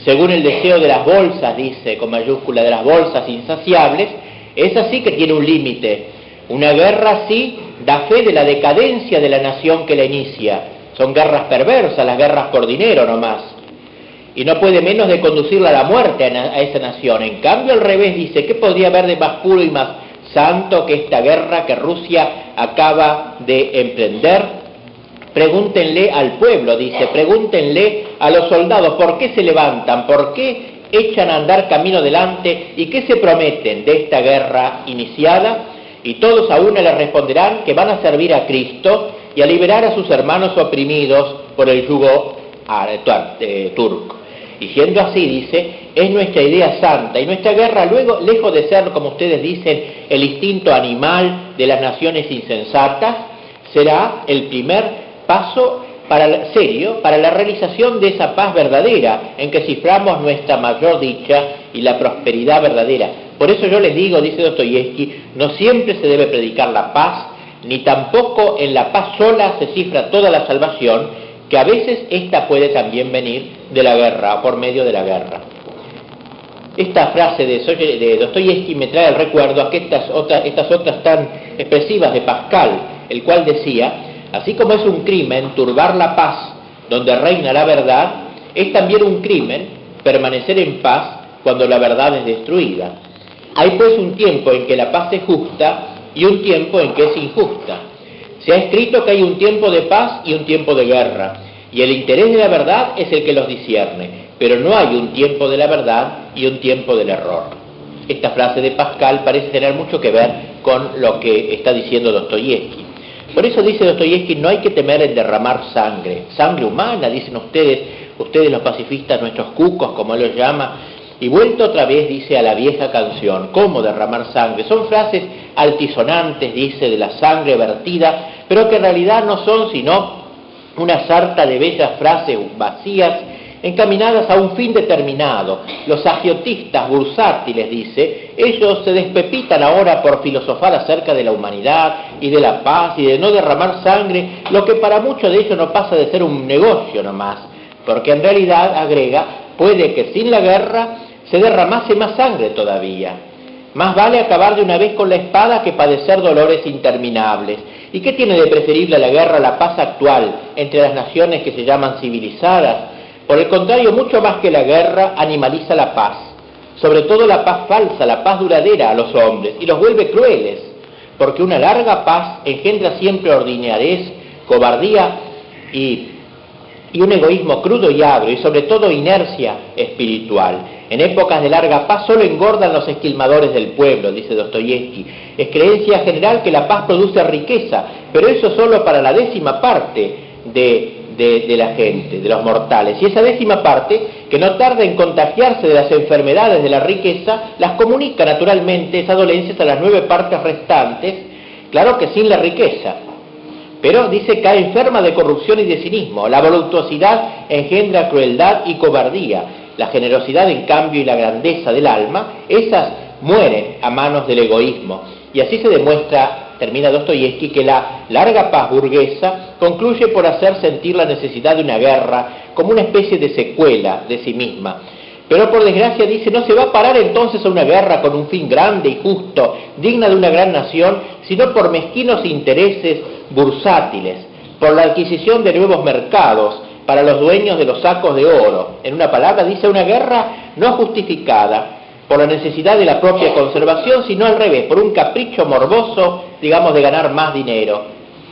según el deseo de las bolsas, dice con mayúscula, de las bolsas insaciables, es así que tiene un límite. Una guerra así da fe de la decadencia de la nación que la inicia. Son guerras perversas, las guerras por dinero nomás. Y no puede menos de conducirla a la muerte a esa nación. En cambio, al revés, dice, ¿qué podría haber de más puro y más santo que esta guerra que Rusia acaba de emprender? Pregúntenle al pueblo, dice, pregúntenle a los soldados por qué se levantan, por qué echan a andar camino adelante y qué se prometen de esta guerra iniciada, y todos a una le responderán que van a servir a Cristo y a liberar a sus hermanos oprimidos por el yugo turco. Y siendo así, dice, es nuestra idea santa, y nuestra guerra, luego, lejos de ser, como ustedes dicen, el instinto animal de las naciones insensatas, será el primer paso para la realización de esa paz verdadera, en que ciframos nuestra mayor dicha y la prosperidad verdadera. Por eso yo les digo, dice Dostoyevski, no siempre se debe predicar la paz, ni tampoco en la paz sola se cifra toda la salvación, que a veces esta puede también venir de la guerra, o por medio de la guerra. Esta frase de Dostoyevski me trae el recuerdo a que estas otras tan expresivas de Pascal, el cual decía, así como es un crimen turbar la paz donde reina la verdad, es también un crimen permanecer en paz cuando la verdad es destruida. Hay pues un tiempo en que la paz es justa y un tiempo en que es injusta. Se ha escrito que hay un tiempo de paz y un tiempo de guerra, y el interés de la verdad es el que los discierne, pero no hay un tiempo de la verdad y un tiempo del error. Esta frase de Pascal parece tener mucho que ver con lo que está diciendo Dostoyevski. Por eso dice Dostoyevski, no hay que temer en derramar sangre humana, dicen ustedes los pacifistas, nuestros cucos, como él los llama, y vuelto otra vez, dice, a la vieja canción, ¿cómo derramar sangre? Son frases altisonantes, dice, de la sangre vertida, pero que en realidad no son sino una sarta de bellas frases vacías, encaminadas a un fin determinado. Los agiotistas bursátiles, dice, ellos se despepitan ahora por filosofar acerca de la humanidad y de la paz y de no derramar sangre, lo que para muchos de ellos no pasa de ser un negocio nomás, porque en realidad, agrega, puede que sin la guerra se derramase más sangre todavía. Más vale acabar de una vez con la espada que padecer dolores interminables. ¿Y qué tiene de preferible a la guerra la paz actual entre las naciones que se llaman civilizadas? Por el contrario, mucho más que la guerra animaliza la paz, sobre todo la paz falsa, la paz duradera a los hombres, y los vuelve crueles, porque una larga paz engendra siempre ordinariez, cobardía y un egoísmo crudo y agrio, y sobre todo inercia espiritual. En épocas de larga paz solo engordan los esquilmadores del pueblo, dice Dostoyevski. Es creencia general que la paz produce riqueza, pero eso solo para la 10ª parte de la gente, de los mortales. Y esa 10ª parte, que no tarda en contagiarse de las enfermedades de la riqueza, las comunica naturalmente esas dolencias a las 9 partes restantes, claro que sin la riqueza. Pero, dice, cae enferma de corrupción y de cinismo. La voluptuosidad engendra crueldad y cobardía. La generosidad, en cambio, y la grandeza del alma, esas mueren a manos del egoísmo. Y así se demuestra, termina Dostoyevski, que la larga paz burguesa concluye por hacer sentir la necesidad de una guerra como una especie de secuela de sí misma. Pero por desgracia, dice, no se va a parar entonces a una guerra con un fin grande y justo, digna de una gran nación, sino por mezquinos intereses bursátiles, por la adquisición de nuevos mercados para los dueños de los sacos de oro. En una palabra, dice, una guerra no justificada por la necesidad de la propia conservación, sino al revés, por un capricho morboso, digamos, de ganar más dinero.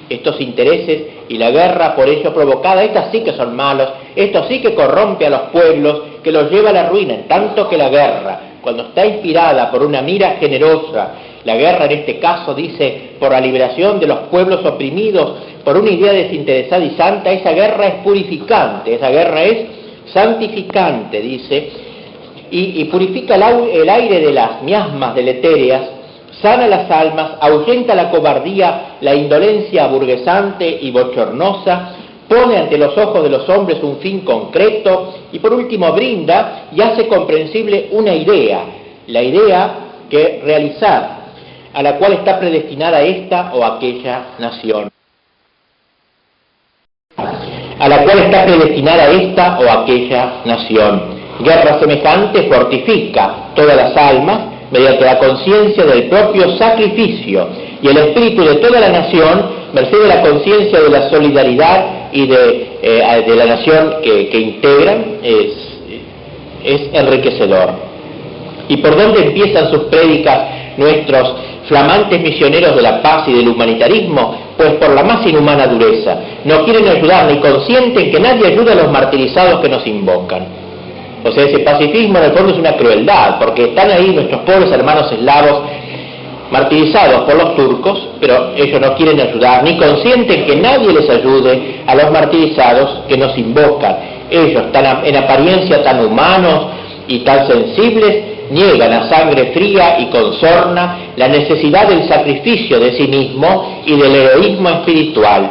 Estos intereses y la guerra por ello provocada, estas sí que son malos, esto sí que corrompe a los pueblos, que los lleva a la ruina, en tanto que la guerra, cuando está inspirada por una mira generosa, la guerra en este caso dice por la liberación de los pueblos oprimidos, por una idea desinteresada y santa, esa guerra es purificante, esa guerra es santificante, dice, y purifica el aire de las miasmas deletéreas, sana las almas, ahuyenta la cobardía, la indolencia aburguesante y bochornosa, pone ante los ojos de los hombres un fin concreto y por último brinda y hace comprensible una idea, la idea que realizar, a la cual está predestinada esta o aquella nación. A la cual está predestinada esta o aquella nación. Guerra semejante fortifica todas las almas mediante la conciencia del propio sacrificio y el espíritu de toda la nación, merced de la conciencia de la solidaridad y de la nación que integran, es enriquecedor. ¿Y por dónde empiezan sus prédicas nuestros flamantes misioneros de la paz y del humanitarismo? Pues por la más inhumana dureza. No quieren ayudar ni consienten que nadie ayude a los martirizados que nos invocan. O sea, ese pacifismo en el fondo es una crueldad, porque están ahí nuestros pobres hermanos eslavos martirizados por los turcos, pero ellos no quieren ayudar, ni consienten que nadie les ayude a los martirizados que nos invocan. Ellos, en apariencia tan humanos y tan sensibles, niegan a sangre fría y con sorna la necesidad del sacrificio de sí mismo y del heroísmo espiritual.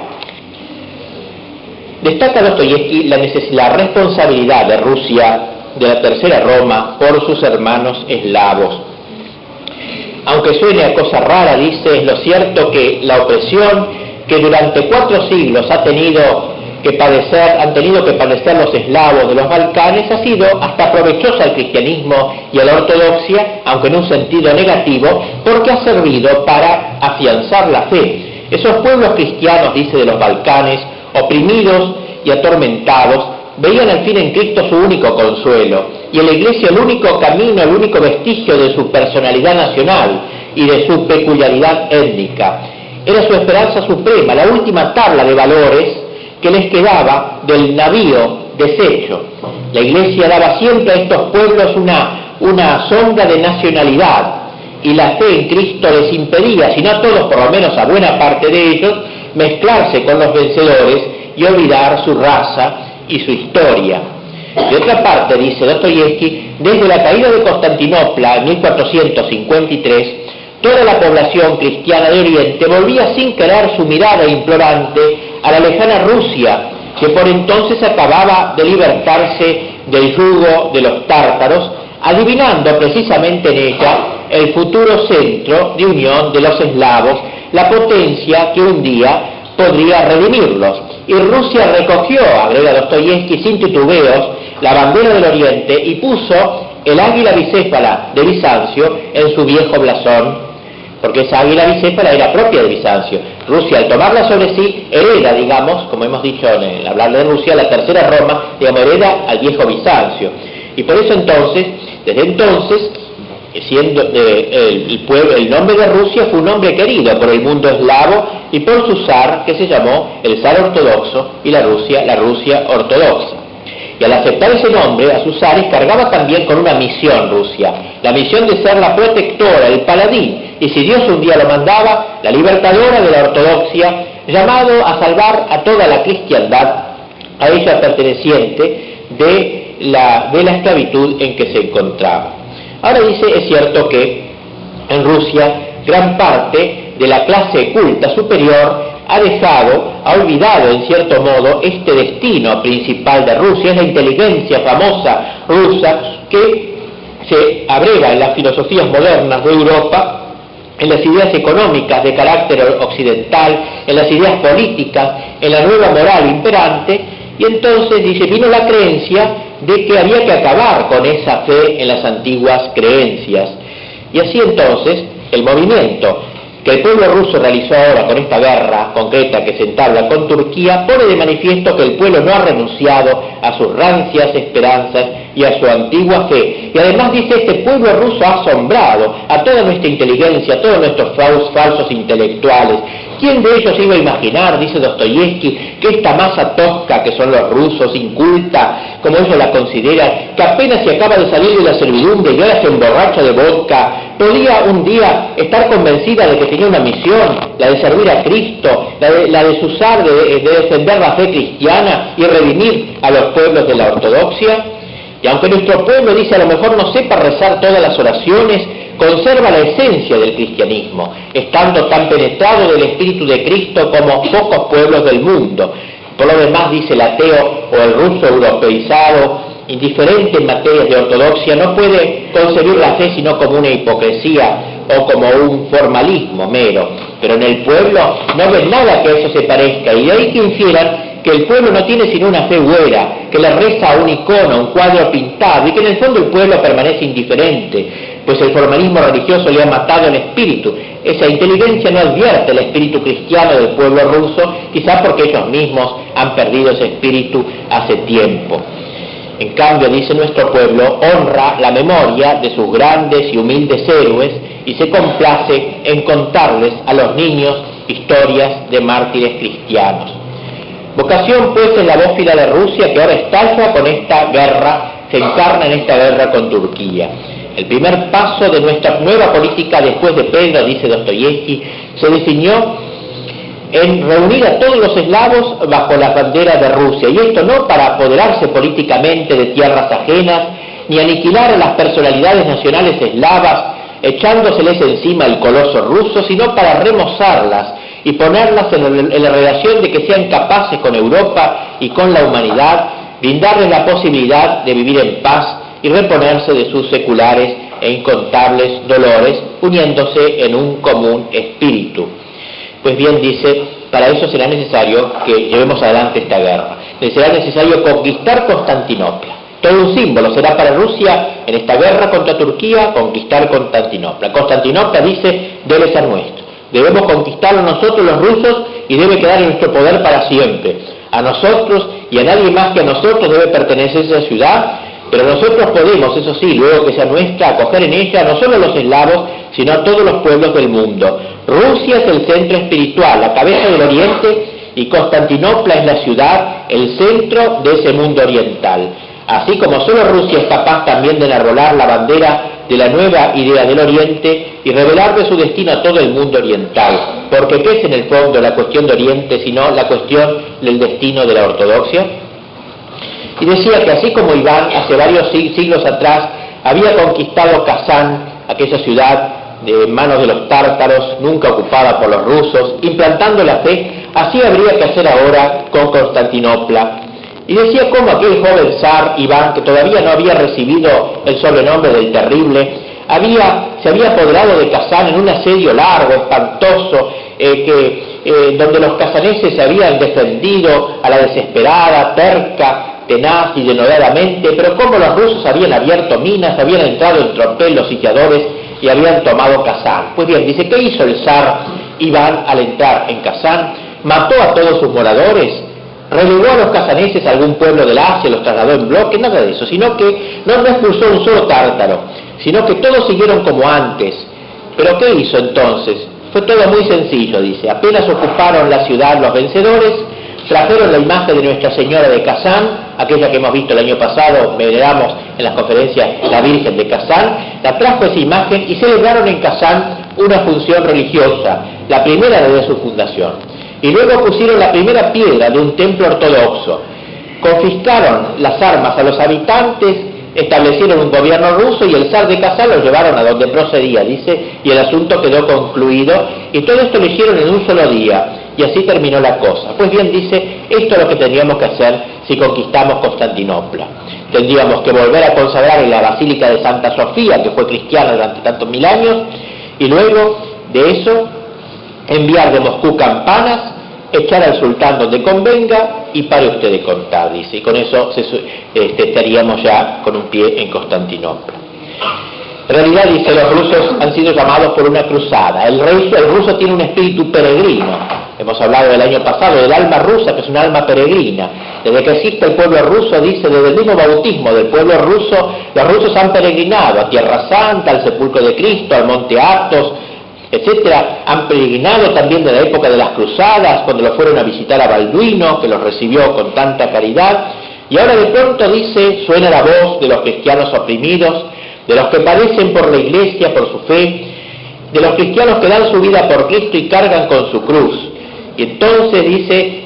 Destaca Dostoyevski la responsabilidad de Rusia, de la Tercera Roma, por sus hermanos eslavos. Aunque suene a cosa rara, dice, es lo cierto que la opresión que durante 4 siglos han tenido que padecer los eslavos de los Balcanes ha sido hasta provechosa al cristianismo y a la ortodoxia, aunque en un sentido negativo, porque ha servido para afianzar la fe. Esos pueblos cristianos, dice, de los Balcanes, oprimidos y atormentados, veían al fin en Cristo su único consuelo, y en la Iglesia el único camino, el único vestigio de su personalidad nacional y de su peculiaridad étnica. Era su esperanza suprema, la última tabla de valores que les quedaba del navío deshecho. La Iglesia daba siempre a estos pueblos una sombra de nacionalidad, y la fe en Cristo les impedía, si no a todos, por lo menos a buena parte de ellos, mezclarse con los vencedores y olvidar su raza y su historia. De otra parte, dice Dostoyevski, desde la caída de Constantinopla en 1453, toda la población cristiana de Oriente volvía sin querer su mirada implorante a la lejana Rusia, que por entonces acababa de libertarse del yugo de los tártaros, adivinando precisamente en ella el futuro centro de unión de los eslavos, la potencia que un día podría redimirlos. Y Rusia recogió, agrega Dostoyevski sin titubeos, la bandera del Oriente y puso el águila bicéfala de Bizancio en su viejo blasón, porque esa águila bicéfala era propia de Bizancio. Rusia, al tomarla sobre sí, hereda, digamos, como hemos dicho en hablar de Rusia, la Tercera Roma, digamos, hereda al viejo Bizancio. Y por eso entonces, desde entonces, siendo el nombre de Rusia fue un nombre querido por el mundo eslavo y por su zar, que se llamó el zar ortodoxo, y la Rusia ortodoxa. Y al aceptar ese nombre, a sus zares cargaba también con una misión Rusia, la misión de ser la protectora, el paladín, y si Dios un día lo mandaba, la libertadora de la ortodoxia, llamado a salvar a toda la cristiandad, a ella perteneciente, de la esclavitud en que se encontraba. Ahora dice, es cierto que en Rusia gran parte de la clase culta superior ha olvidado en cierto modo este destino principal de Rusia, es la inteligencia famosa rusa que se abreva en las filosofías modernas de Europa, en las ideas económicas de carácter occidental, en las ideas políticas, en la nueva moral imperante, y entonces dice, vino la creencia de que había que acabar con esa fe en las antiguas creencias. Y así entonces el movimiento que el pueblo ruso realizó ahora con esta guerra concreta que se entabla con Turquía pone de manifiesto que el pueblo no ha renunciado a sus rancias esperanzas y a su antigua fe. Y además dice, este pueblo ruso ha asombrado a toda nuestra inteligencia, a todos nuestros falsos intelectuales. ¿Quién de ellos iba a imaginar, dice Dostoyevsky, que esta masa tosca que son los rusos, inculta, como ellos la consideran, que apenas se acaba de salir de la servidumbre y ahora se emborracha de vodka, podía un día estar convencida de que tenía una misión, la de servir a Cristo, la de usar, de defender la fe cristiana y redimir a los pueblos de la ortodoxia? Y aunque nuestro pueblo, dice, a lo mejor no sepa rezar todas las oraciones, conserva la esencia del cristianismo, estando tan penetrado del Espíritu de Cristo como pocos pueblos del mundo. Por lo demás, dice, el ateo o el ruso europeizado, indiferente en materias de ortodoxia, no puede concebir la fe sino como una hipocresía o como un formalismo mero. Pero en el pueblo no ven nada que a eso se parezca, y de ahí que infieran que el pueblo no tiene sino una fe huera, que le reza a un icono, a un cuadro pintado, y que en el fondo el pueblo permanece indiferente, pues el formalismo religioso le ha matado el espíritu. Esa inteligencia no advierte el espíritu cristiano del pueblo ruso, quizás porque ellos mismos han perdido ese espíritu hace tiempo. En cambio, dice, nuestro pueblo honra la memoria de sus grandes y humildes héroes y se complace en contarles a los niños historias de mártires cristianos. Vocación, pues, en la bófila de Rusia, que ahora estalla con esta guerra, se encarna en esta guerra con Turquía. El primer paso de nuestra nueva política después de Pedro, dice Dostoyevsky, se definió en reunir a todos los eslavos bajo la bandera de Rusia, y esto no para apoderarse políticamente de tierras ajenas, ni aniquilar a las personalidades nacionales eslavas, echándoseles encima el coloso ruso, sino para remozarlas y ponerlas en la relación de que sean capaces con Europa y con la humanidad, brindarles la posibilidad de vivir en paz y reponerse de sus seculares e incontables dolores, uniéndose en un común espíritu. Pues bien, dice, para eso será necesario que llevemos adelante esta guerra. Será necesario conquistar Constantinopla. Todo un símbolo será para Rusia en esta guerra contra Turquía, conquistar Constantinopla. Constantinopla, dice, debe ser nuestro. Debemos conquistarlo nosotros los rusos y debe quedar en nuestro poder para siempre. A nosotros y a nadie más que a nosotros debe pertenecer esa ciudad, pero nosotros podemos, eso sí, luego que sea nuestra, acoger en ella no solo los eslavos, sino a todos los pueblos del mundo. Rusia es el centro espiritual, la cabeza del Oriente, y Constantinopla es la ciudad, el centro de ese mundo oriental. Así como solo Rusia es capaz también de enarbolar la bandera de la nueva idea del Oriente y revelarle su destino a todo el mundo oriental, porque ¿qué es en el fondo la cuestión de Oriente sino la cuestión del destino de la ortodoxia? Y decía que así como Iván hace varios siglos atrás había conquistado Kazán, aquella ciudad de manos de los tártaros, nunca ocupada por los rusos, implantando la fe, así habría que hacer ahora con Constantinopla. Y decía cómo aquel joven zar Iván, que todavía no había recibido el sobrenombre del Terrible, se había apoderado de Kazán en un asedio largo, espantoso, donde los kazaneses se habían defendido a la desesperada, terca, tenaz y denodadamente, pero como los rusos habían abierto minas, habían entrado en tropel los sitiadores y habían tomado Kazán. Pues bien, dice, ¿qué hizo el zar Iván al entrar en Kazán? Mató a todos sus moradores, relegó a los kazaneses a algún pueblo del Asia, los trasladó en bloque, nada de eso, sino que no expulsó un solo tártaro, sino que todos siguieron como antes. ¿Pero qué hizo entonces? Fue todo muy sencillo, dice, apenas ocuparon la ciudad los vencedores, trajeron la imagen de Nuestra Señora de Kazán, aquella que hemos visto el año pasado, veneramos en las conferencias la Virgen de Kazán, la trajo esa imagen y celebraron en Kazán una función religiosa, la primera desde su fundación. Y luego pusieron la primera piedra de un templo ortodoxo, confiscaron las armas a los habitantes, establecieron un gobierno ruso y el zar de Kazán lo llevaron a donde procedía, dice, y el asunto quedó concluido, y todo esto lo hicieron en un solo día, y así terminó la cosa. Pues bien, dice, esto es lo que tendríamos que hacer si conquistamos Constantinopla. Tendríamos que volver a consagrar en la Basílica de Santa Sofía, que fue cristiana durante tantos mil años, y luego de eso enviar de Moscú campanas, echar al sultán donde convenga y pare usted de contar, dice, y con eso estaríamos ya con un pie en Constantinopla. En realidad, dice, los rusos han sido llamados por una cruzada. El ruso tiene un espíritu peregrino. Hemos hablado el año pasado del alma rusa, que es un alma peregrina. Desde que existe el pueblo ruso, dice, desde el mismo bautismo del pueblo ruso, los rusos han peregrinado a Tierra Santa, al sepulcro de Cristo, al monte Athos, etcétera. Han peregrinado también de la época de las cruzadas, cuando lo fueron a visitar a Balduino, que los recibió con tanta caridad. Y ahora de pronto, dice, suena la voz de los cristianos oprimidos, de los que padecen por la Iglesia, por su fe, de los cristianos que dan su vida por Cristo y cargan con su cruz. Y entonces, dice,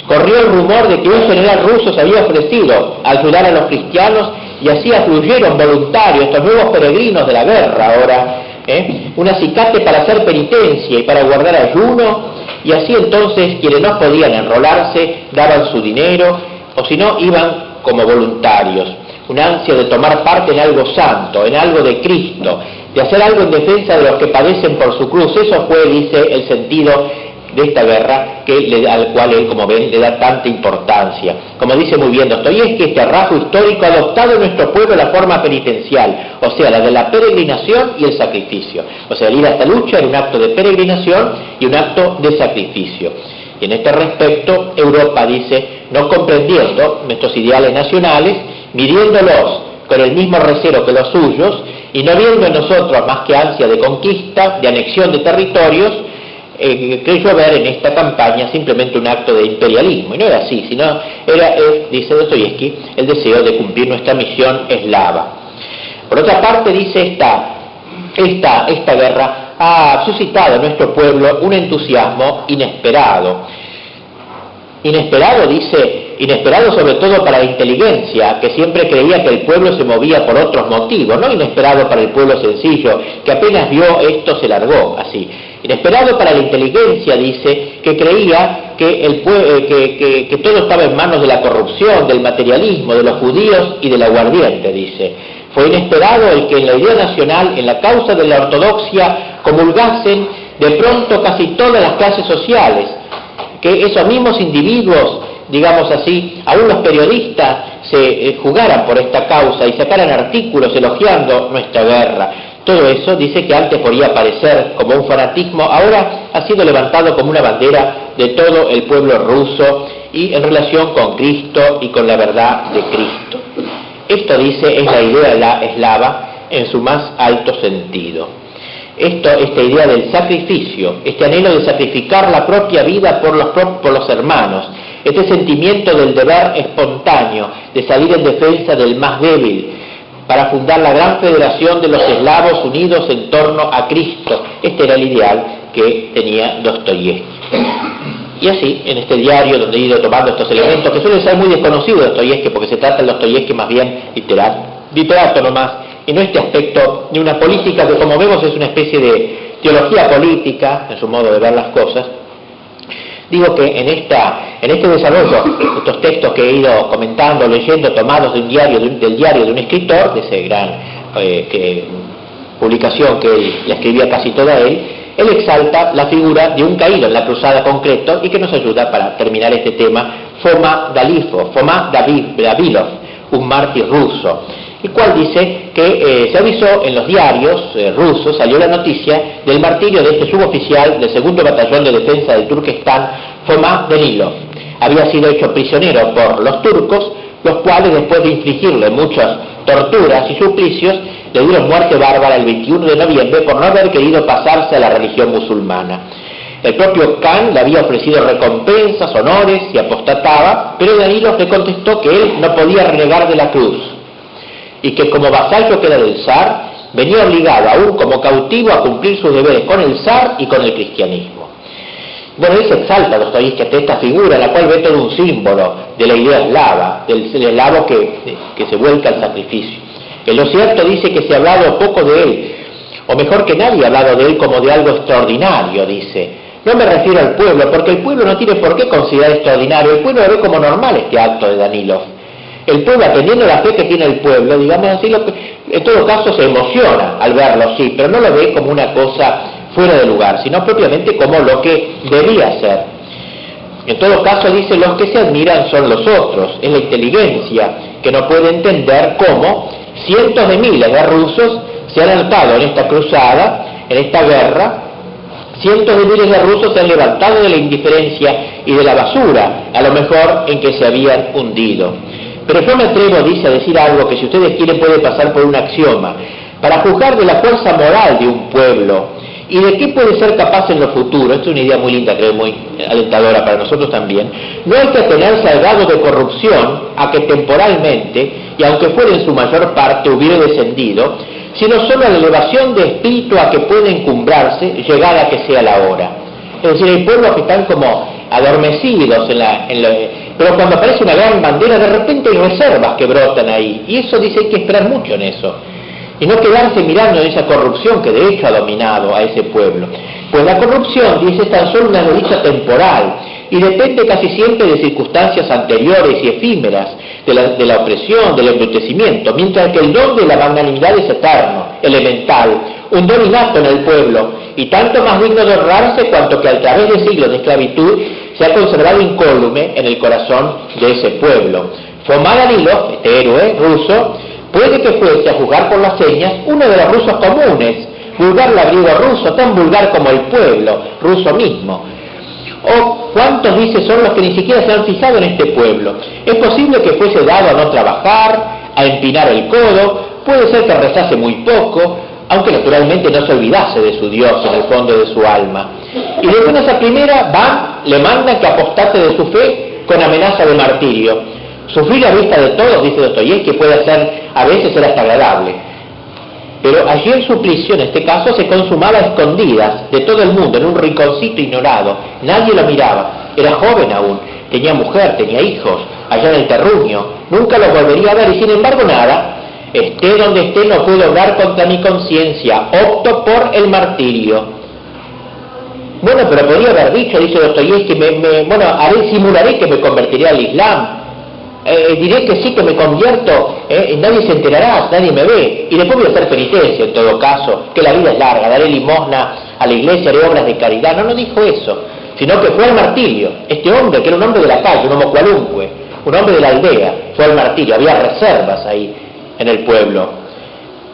corrió el rumor de que un general ruso se había ofrecido a ayudar a los cristianos, y así afluyeron voluntarios, estos nuevos peregrinos de la guerra ahora, un acicate para hacer penitencia y para guardar ayuno, y así entonces quienes no podían enrolarse daban su dinero, o si no, iban como voluntarios. Una ansia de tomar parte en algo santo, en algo de Cristo, de hacer algo en defensa de los que padecen por su cruz. Eso fue, dice, el sentido de esta guerra al cual él, como ven, le da tanta importancia. Como dice muy bien Dostoyevski, este rasgo histórico ha adoptado en nuestro pueblo la forma penitencial, o sea, la de la peregrinación y el sacrificio. O sea, el ir a esta lucha era un acto de peregrinación y un acto de sacrificio. Y en este respecto, Europa, dice, no comprendiendo nuestros ideales nacionales, midiéndolos con el mismo recelo que los suyos, y no viendo en nosotros más que ansia de conquista, de anexión de territorios, creyó ver en esta campaña simplemente un acto de imperialismo. Y no era así, sino era, dice Dostoyevski, el deseo de cumplir nuestra misión eslava. Por otra parte, dice, esta guerra ha suscitado en nuestro pueblo un entusiasmo inesperado. Inesperado, dice, inesperado sobre todo para la inteligencia, que siempre creía que el pueblo se movía por otros motivos, no inesperado para el pueblo sencillo, que apenas vio esto se largó así. Inesperado para la inteligencia, dice, que creía que todo estaba en manos de la corrupción, del materialismo, de los judíos y del aguardiente, dice. Fue inesperado el que en la idea nacional, en la causa de la ortodoxia, comulgasen de pronto casi todas las clases sociales, que esos mismos individuos, digamos así, aún los periodistas se jugaran por esta causa y sacaran artículos elogiando nuestra guerra. Todo eso, dice, que antes podía parecer como un fanatismo, ahora ha sido levantado como una bandera de todo el pueblo ruso y en relación con Cristo y con la verdad de Cristo. Esto, dice, es la idea eslava en su más alto sentido. Esta idea del sacrificio, este anhelo de sacrificar la propia vida por los hermanos, este sentimiento del deber espontáneo, de salir en defensa del más débil, para fundar la gran federación de los eslavos unidos en torno a Cristo. Este era el ideal que tenía Dostoyevski. Y así, en este diario donde he ido tomando estos elementos, que suelen ser muy desconocidos de Dostoyevski, porque se trata de Dostoyevski más bien literato nomás, y no este aspecto de una política que, como vemos, es una especie de teología política, en su modo de ver las cosas. Digo que en este desarrollo, estos textos que he ido comentando, leyendo, tomados de un diario, del diario de un escritor, de ese gran publicación que él la escribía casi toda él exalta la figura de un caído en la cruzada concreto y que nos ayuda para terminar este tema, Foma Davilov, un mártir ruso, el cual dice que se avisó en los diarios rusos, salió la noticia del martirio de este suboficial del segundo batallón de defensa del Turquestán, Foma Danilov. Había sido hecho prisionero por los turcos, los cuales, después de infligirle muchas torturas y suplicios, le dieron muerte bárbara el 21 de noviembre por no haber querido pasarse a la religión musulmana. El propio Khan le había ofrecido recompensas, honores, y apostataba, pero Danilov le contestó que él no podía renegar de la cruz, y que como vasallo que era del zar, venía obligado, aún como cautivo, a cumplir sus deberes con el zar y con el cristianismo. Bueno, él se exalta Dostoyevski ante esta figura, en la cual ve todo un símbolo de la idea eslava, del eslavo que se vuelca al sacrificio. En lo cierto, dice que se ha hablado poco de él, o mejor que nadie ha hablado de él como de algo extraordinario, dice. No me refiero al pueblo, porque el pueblo no tiene por qué considerar extraordinario, el pueblo ve como normal este acto de Danilov. El pueblo, atendiendo la fe que tiene el pueblo, digamos así, en todo caso se emociona al verlo, sí, pero no lo ve como una cosa fuera de lugar, sino propiamente como lo que debía ser. En todo caso, dice, los que se admiran son los otros, es la inteligencia, que no puede entender cómo cientos de miles de rusos Se han anotado en esta cruzada, en esta guerra, cientos de miles de rusos se han levantado de la indiferencia y de la basura, a lo mejor en que se habían hundido. Pero yo me atrevo, dice, a decir algo que si ustedes quieren puede pasar por un axioma. Para juzgar de la fuerza moral de un pueblo y de qué puede ser capaz en lo futuro, esto es una idea muy linda, creo, muy alentadora para nosotros también, no hay que atenerse al grado de corrupción a que temporalmente, y aunque fuera en su mayor parte, hubiera descendido, sino solo a la elevación de espíritu a que puede encumbrarse, llegada que sea la hora. Es decir, hay pueblos que están como adormecidos pero cuando aparece una gran bandera, de repente hay reservas que brotan ahí, y eso dice hay que esperar mucho en eso. Y no quedarse mirando en esa corrupción que de hecho ha dominado a ese pueblo. Pues la corrupción, dice, es tan solo una desdicha temporal y depende casi siempre de circunstancias anteriores y efímeras, de la opresión, del embrutecimiento, mientras que el don de la magnanimidad es eterno, elemental, un don innato en el pueblo, y tanto más digno de honrarse cuanto que a través de siglos de esclavitud se ha conservado incólume en el corazón de ese pueblo. Fomal Danilov, este héroe ruso, puede que fuese, a juzgar por las señas, uno de los rusos comunes, vulgar labriego ruso, tan vulgar como el pueblo ruso mismo. O cuántos, dice, son los que ni siquiera se han fijado en este pueblo. Es posible que fuese dado a no trabajar, a empinar el codo, puede ser que rezase muy poco, aunque naturalmente no se olvidase de su Dios en el fondo de su alma. Y de buenas a primera le mandan que apostate de su fe con amenaza de martirio. Sufrir a vista de todos, dice Dostoyevski, puede ser, a veces ser hasta agradable. Pero allí el suplicio, en este caso, se consumaba a escondidas de todo el mundo, en un rinconcito ignorado. Nadie lo miraba. Era joven aún, tenía mujer, tenía hijos, allá en el terruño. Nunca los volvería a ver y sin embargo nada. Esté donde esté, no puedo obrar contra mi conciencia. Opto por el martirio. Bueno, pero podría haber dicho, dice Dostoyevski, simularé que me convertiré al Islam. Diré que sí, que me convierto, nadie se enterará, nadie me ve, y después voy a hacer penitencia en todo caso, que la vida es larga, daré limosna a la iglesia, haré obras de caridad. No dijo eso, sino que fue al martirio. Este hombre, que era un hombre de la calle, un homocualunque, un hombre de la aldea, fue al martirio. Había reservas ahí en el pueblo.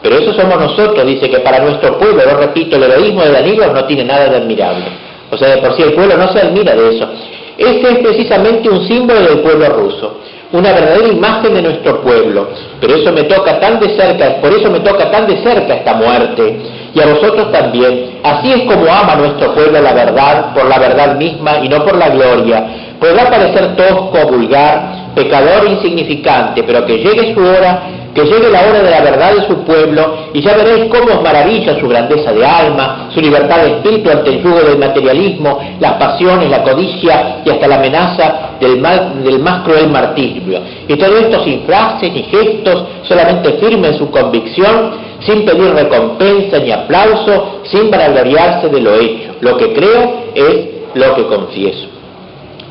Pero eso somos nosotros, dice, que para nuestro pueblo, lo repito, el heroísmo de Danilov no tiene nada de admirable. O sea, de por sí el pueblo no se admira de eso. Este es precisamente un símbolo del pueblo ruso, una verdadera imagen de nuestro pueblo, pero eso me toca tan de cerca, por eso me toca tan de cerca esta muerte, y a vosotros también. Así es como ama nuestro pueblo la verdad, por la verdad misma y no por la gloria. Podrá parecer tosco, vulgar, pecador, insignificante, pero que llegue su hora, que llegue la hora de la verdad de su pueblo, y ya veréis cómo os maravilla su grandeza de alma, su libertad de espíritu ante el yugo del materialismo, las pasiones, la codicia y hasta la amenaza del más cruel martirio. Y todo esto sin frases ni gestos, solamente firme en su convicción, sin pedir recompensa ni aplauso, sin vanagloriarse de lo hecho. Lo que creo es lo que confieso.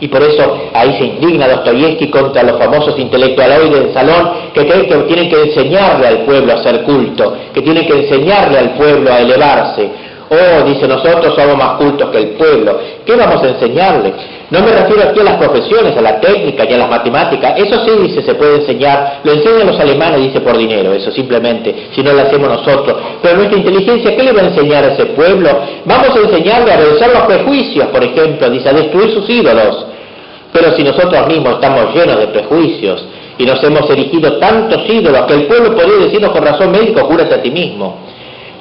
Y por eso ahí se indigna Dostoyevski contra los famosos intelectualoides del salón que creen que tienen que enseñarle al pueblo a ser culto, que tienen que enseñarle al pueblo a elevarse. Oh, dice, nosotros somos más cultos que el pueblo. ¿Qué vamos a enseñarle? No me refiero aquí a las profesiones, a la técnica y a las matemáticas. Eso sí, dice, se puede enseñar. Lo enseñan los alemanes, dice, por dinero. Eso simplemente, si no lo hacemos nosotros. Pero nuestra inteligencia, ¿qué le va a enseñar a ese pueblo? Vamos a enseñarle a vencer los prejuicios, por ejemplo, dice, a destruir sus ídolos. Pero si nosotros mismos estamos llenos de prejuicios y nos hemos erigido tantos ídolos que el pueblo podría decirnos con razón, médico, cúrate a ti mismo.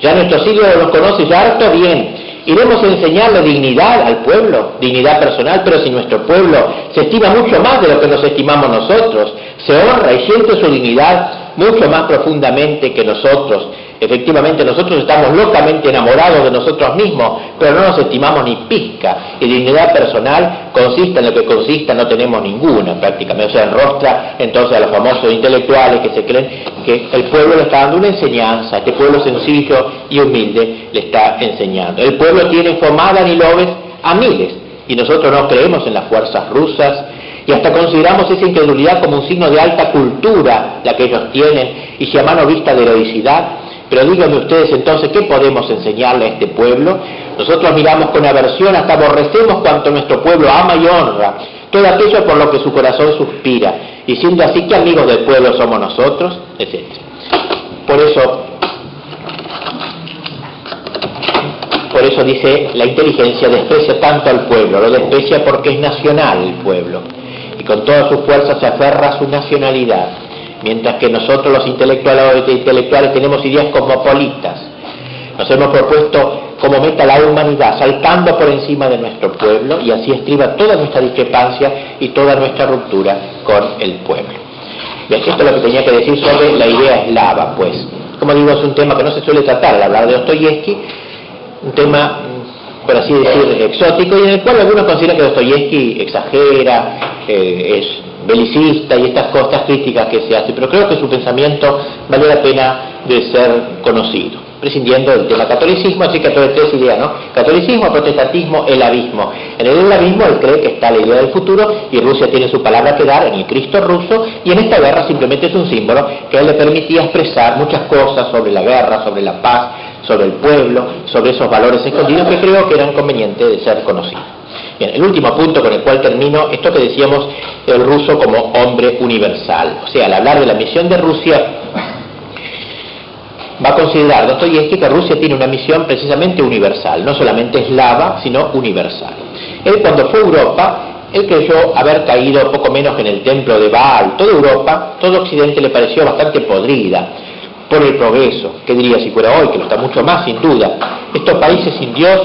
Ya nuestros ídolos los conoce ya harto bien. Iremos a enseñarle dignidad al pueblo, dignidad personal, pero si nuestro pueblo se estima mucho más de lo que nos estimamos nosotros, se honra y siente su dignidad mucho más profundamente que nosotros. Efectivamente, nosotros estamos locamente enamorados de nosotros mismos, pero no nos estimamos ni pizca. Y dignidad personal, consista en lo que consista, no tenemos ninguna prácticamente. O sea, enrostra entonces a los famosos intelectuales que se creen que el pueblo le está dando una enseñanza, este pueblo sencillo y humilde le está enseñando. El pueblo tiene Fomal Danilov a miles, y nosotros no creemos en las fuerzas rusas, y hasta consideramos esa incredulidad como un signo de alta cultura, la que ellos tienen, y si a mano vista de heroicidad. Pero díganme ustedes entonces, ¿qué podemos enseñarle a este pueblo? Nosotros miramos con aversión, hasta aborrecemos cuanto nuestro pueblo ama y honra, todo aquello por lo que su corazón suspira, y siendo así, ¿qué amigos del pueblo somos nosotros? Etc. Por eso, Por eso dice, la inteligencia desprecia tanto al pueblo, lo desprecia porque es nacional el pueblo, y con toda su fuerza se aferra a su nacionalidad, mientras que nosotros los intelectuales tenemos ideas cosmopolitas. Nos hemos propuesto como meta la humanidad, saltando por encima de nuestro pueblo, y así estriba toda nuestra discrepancia y toda nuestra ruptura con el pueblo. Bien, esto es lo que tenía que decir sobre la idea eslava, pues. Como digo, es un tema que no se suele tratar al hablar de Dostoyevski, un tema, por así decir, exótico, y en el cual algunos consideran que Dostoyevski exagera, es belicista y estas cosas críticas que se hacen, pero creo que su pensamiento vale la pena de ser conocido, prescindiendo del tema catolicismo, así que hay tres ideas, ¿no? Catolicismo, protestantismo, el abismo. En el abismo él cree que está la idea del futuro, y Rusia tiene su palabra que dar en el Cristo ruso, y en esta guerra simplemente es un símbolo que a él le permitía expresar muchas cosas sobre la guerra, sobre la paz, sobre el pueblo, sobre esos valores escondidos que creo que eran convenientes de ser conocidos. Bien, el último punto con el cual termino, esto que decíamos, el ruso como hombre universal. O sea, al hablar de la misión de Rusia, va a considerar Dostoyevski que Rusia tiene una misión precisamente universal, no solamente eslava, sino universal. Él, cuando fue a Europa, él creyó haber caído poco menos que en el templo de Baal. Toda Europa, todo Occidente le pareció bastante podrida por el progreso. ¿Qué diría si fuera hoy? Que lo está mucho más, sin duda. Estos países sin Dios,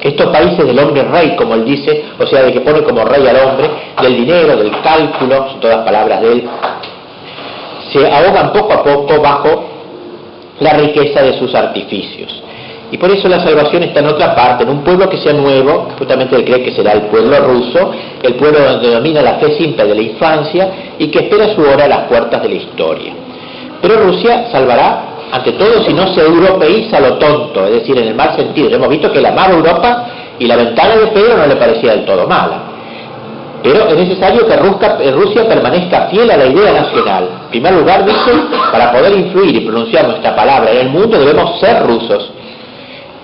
estos países del hombre rey, como él dice, o sea, de que pone como rey al hombre, del dinero, del cálculo, son todas palabras de él, se ahogan poco a poco bajo la riqueza de sus artificios. Y por eso la salvación está en otra parte, en un pueblo que sea nuevo, justamente él cree que será el pueblo ruso, el pueblo donde domina la fe simple de la infancia y que espera su hora a las puertas de la historia. Pero Rusia salvará, ante todo, si no se europeiza lo tonto, es decir, en el mal sentido. Hemos visto que él amaba Europa y la ventana de Pedro no le parecía del todo mala. Pero es necesario que Rusia permanezca fiel a la idea nacional. En primer lugar, dice, para poder influir y pronunciar nuestra palabra en el mundo debemos ser rusos.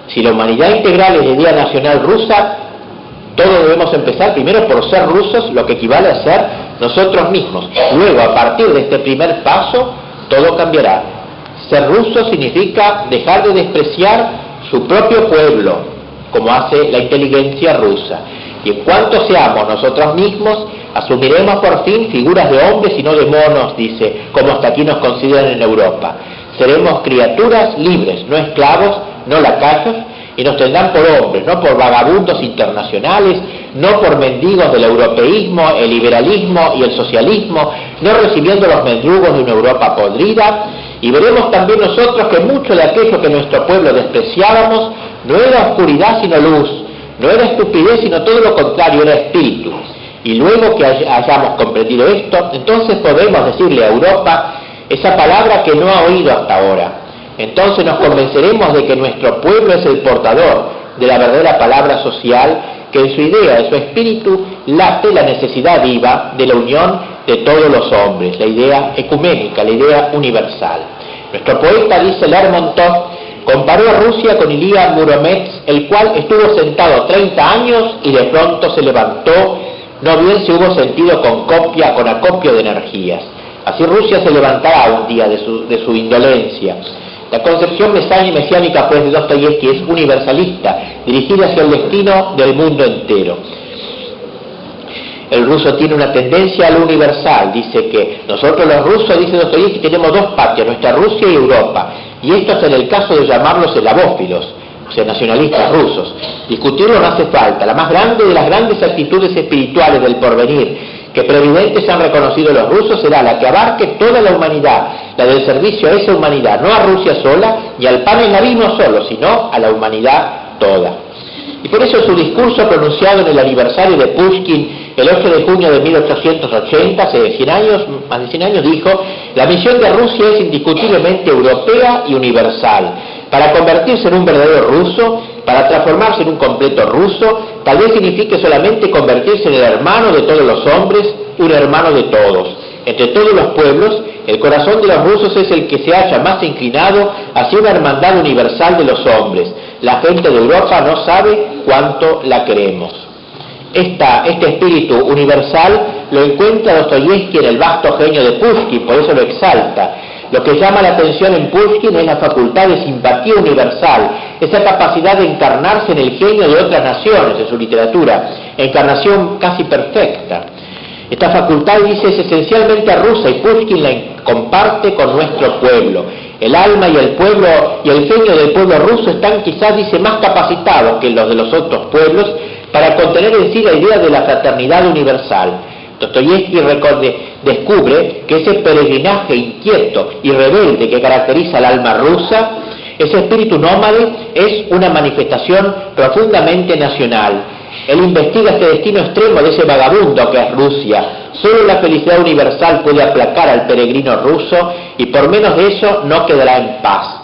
Si la humanidad integral es la idea nacional rusa, todos debemos empezar primero por ser rusos, lo que equivale a ser nosotros mismos. Luego, a partir de este primer paso, todo cambiará. Ser ruso significa dejar de despreciar su propio pueblo, como hace la inteligencia rusa. Y en cuanto seamos nosotros mismos, asumiremos por fin figuras de hombres y no de monos, dice, como hasta aquí nos consideran en Europa. Seremos criaturas libres, no esclavos, no lacayos, y nos tendrán por hombres, no por vagabundos internacionales, no por mendigos del europeísmo, el liberalismo y el socialismo, no recibiendo los mendrugos de una Europa podrida, y veremos también nosotros que mucho de aquello que nuestro pueblo despreciábamos no era oscuridad sino luz, no era estupidez sino todo lo contrario, era espíritu. Y luego que hayamos comprendido esto, entonces podemos decirle a Europa esa palabra que no ha oído hasta ahora. Entonces nos convenceremos de que nuestro pueblo es el portador de la verdadera palabra social, que en su idea, en su espíritu, late la necesidad viva de la unión de todos los hombres, la idea ecuménica, la idea universal. Nuestro poeta, dice Lermontov, comparó a Rusia con Ilya Muromets, el cual estuvo sentado 30 años y de pronto se levantó, no bien se hubo sentido con acopio de energías. Así Rusia se levantará un día de su indolencia. La concepción mesiánica pues de Dostoyevski es universalista, dirigida hacia el destino del mundo entero. El ruso tiene una tendencia a lo universal, dice que nosotros los rusos, dice Dostoyevski, tenemos dos patrias, nuestra Rusia y Europa, y esto es en el caso de llamarlos eslabófilos, o sea, nacionalistas rusos. Discutirlo no hace falta. La más grande de las grandes actitudes espirituales del porvenir que preeminentes han reconocido los rusos será la que abarque toda la humanidad, la del servicio a esa humanidad, no a Rusia sola, ni al paneslavismo solo, sino a la humanidad toda. Y por eso su discurso pronunciado en el aniversario de Pushkin, el 8 de junio de 1880, hace 100 años, más de 100 años, dijo: la misión de Rusia es indiscutiblemente europea y universal. Para convertirse en un verdadero ruso, para transformarse en un completo ruso, tal vez signifique solamente convertirse en el hermano de todos los hombres, un hermano de todos. Entre todos los pueblos, el corazón de los rusos es el que se halla más inclinado hacia una hermandad universal de los hombres. La gente de Europa no sabe cuánto la queremos. Este espíritu universal lo encuentra Dostoyevski en el vasto genio de Pushkin, por eso lo exalta. Lo que llama la atención en Pushkin es la facultad de simpatía universal, esa capacidad de encarnarse en el genio de otras naciones, en su literatura, encarnación casi perfecta. Esta facultad, dice, es esencialmente rusa y Pushkin la comparte con nuestro pueblo. El alma y el pueblo y el genio del pueblo ruso están quizás, dice, más capacitados que los de los otros pueblos para contener en sí la idea de la fraternidad universal. Dostoyevsky descubre que ese peregrinaje inquieto y rebelde que caracteriza al alma rusa, ese espíritu nómade, es una manifestación profundamente nacional. Él investiga este destino extremo de ese vagabundo que es Rusia. Solo la felicidad universal puede aplacar al peregrino ruso y por menos de eso no quedará en paz.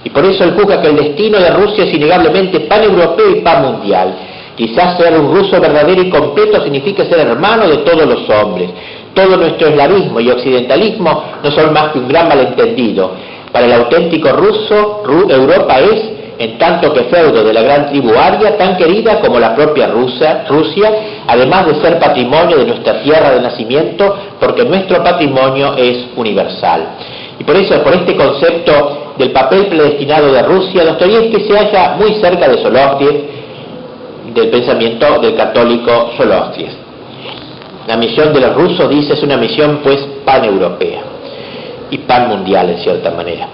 Y por eso él juzga que el destino de Rusia es innegablemente paneuropeo y panmundial. Quizás ser un ruso verdadero y completo significa ser hermano de todos los hombres. Todo nuestro eslavismo y occidentalismo no son más que un gran malentendido. Para el auténtico ruso, Europa es, en tanto que feudo de la gran tribu aria, tan querida como la propia Rusia, además de ser patrimonio de nuestra tierra de nacimiento, porque nuestro patrimonio es universal. Y por eso, por este concepto del papel predestinado de Rusia, Dostoyevsky se halla muy cerca de Soloviev, del pensamiento del católico Soloviev. La misión de los rusos, dice, es una misión pues paneuropea y panmundial en cierta manera.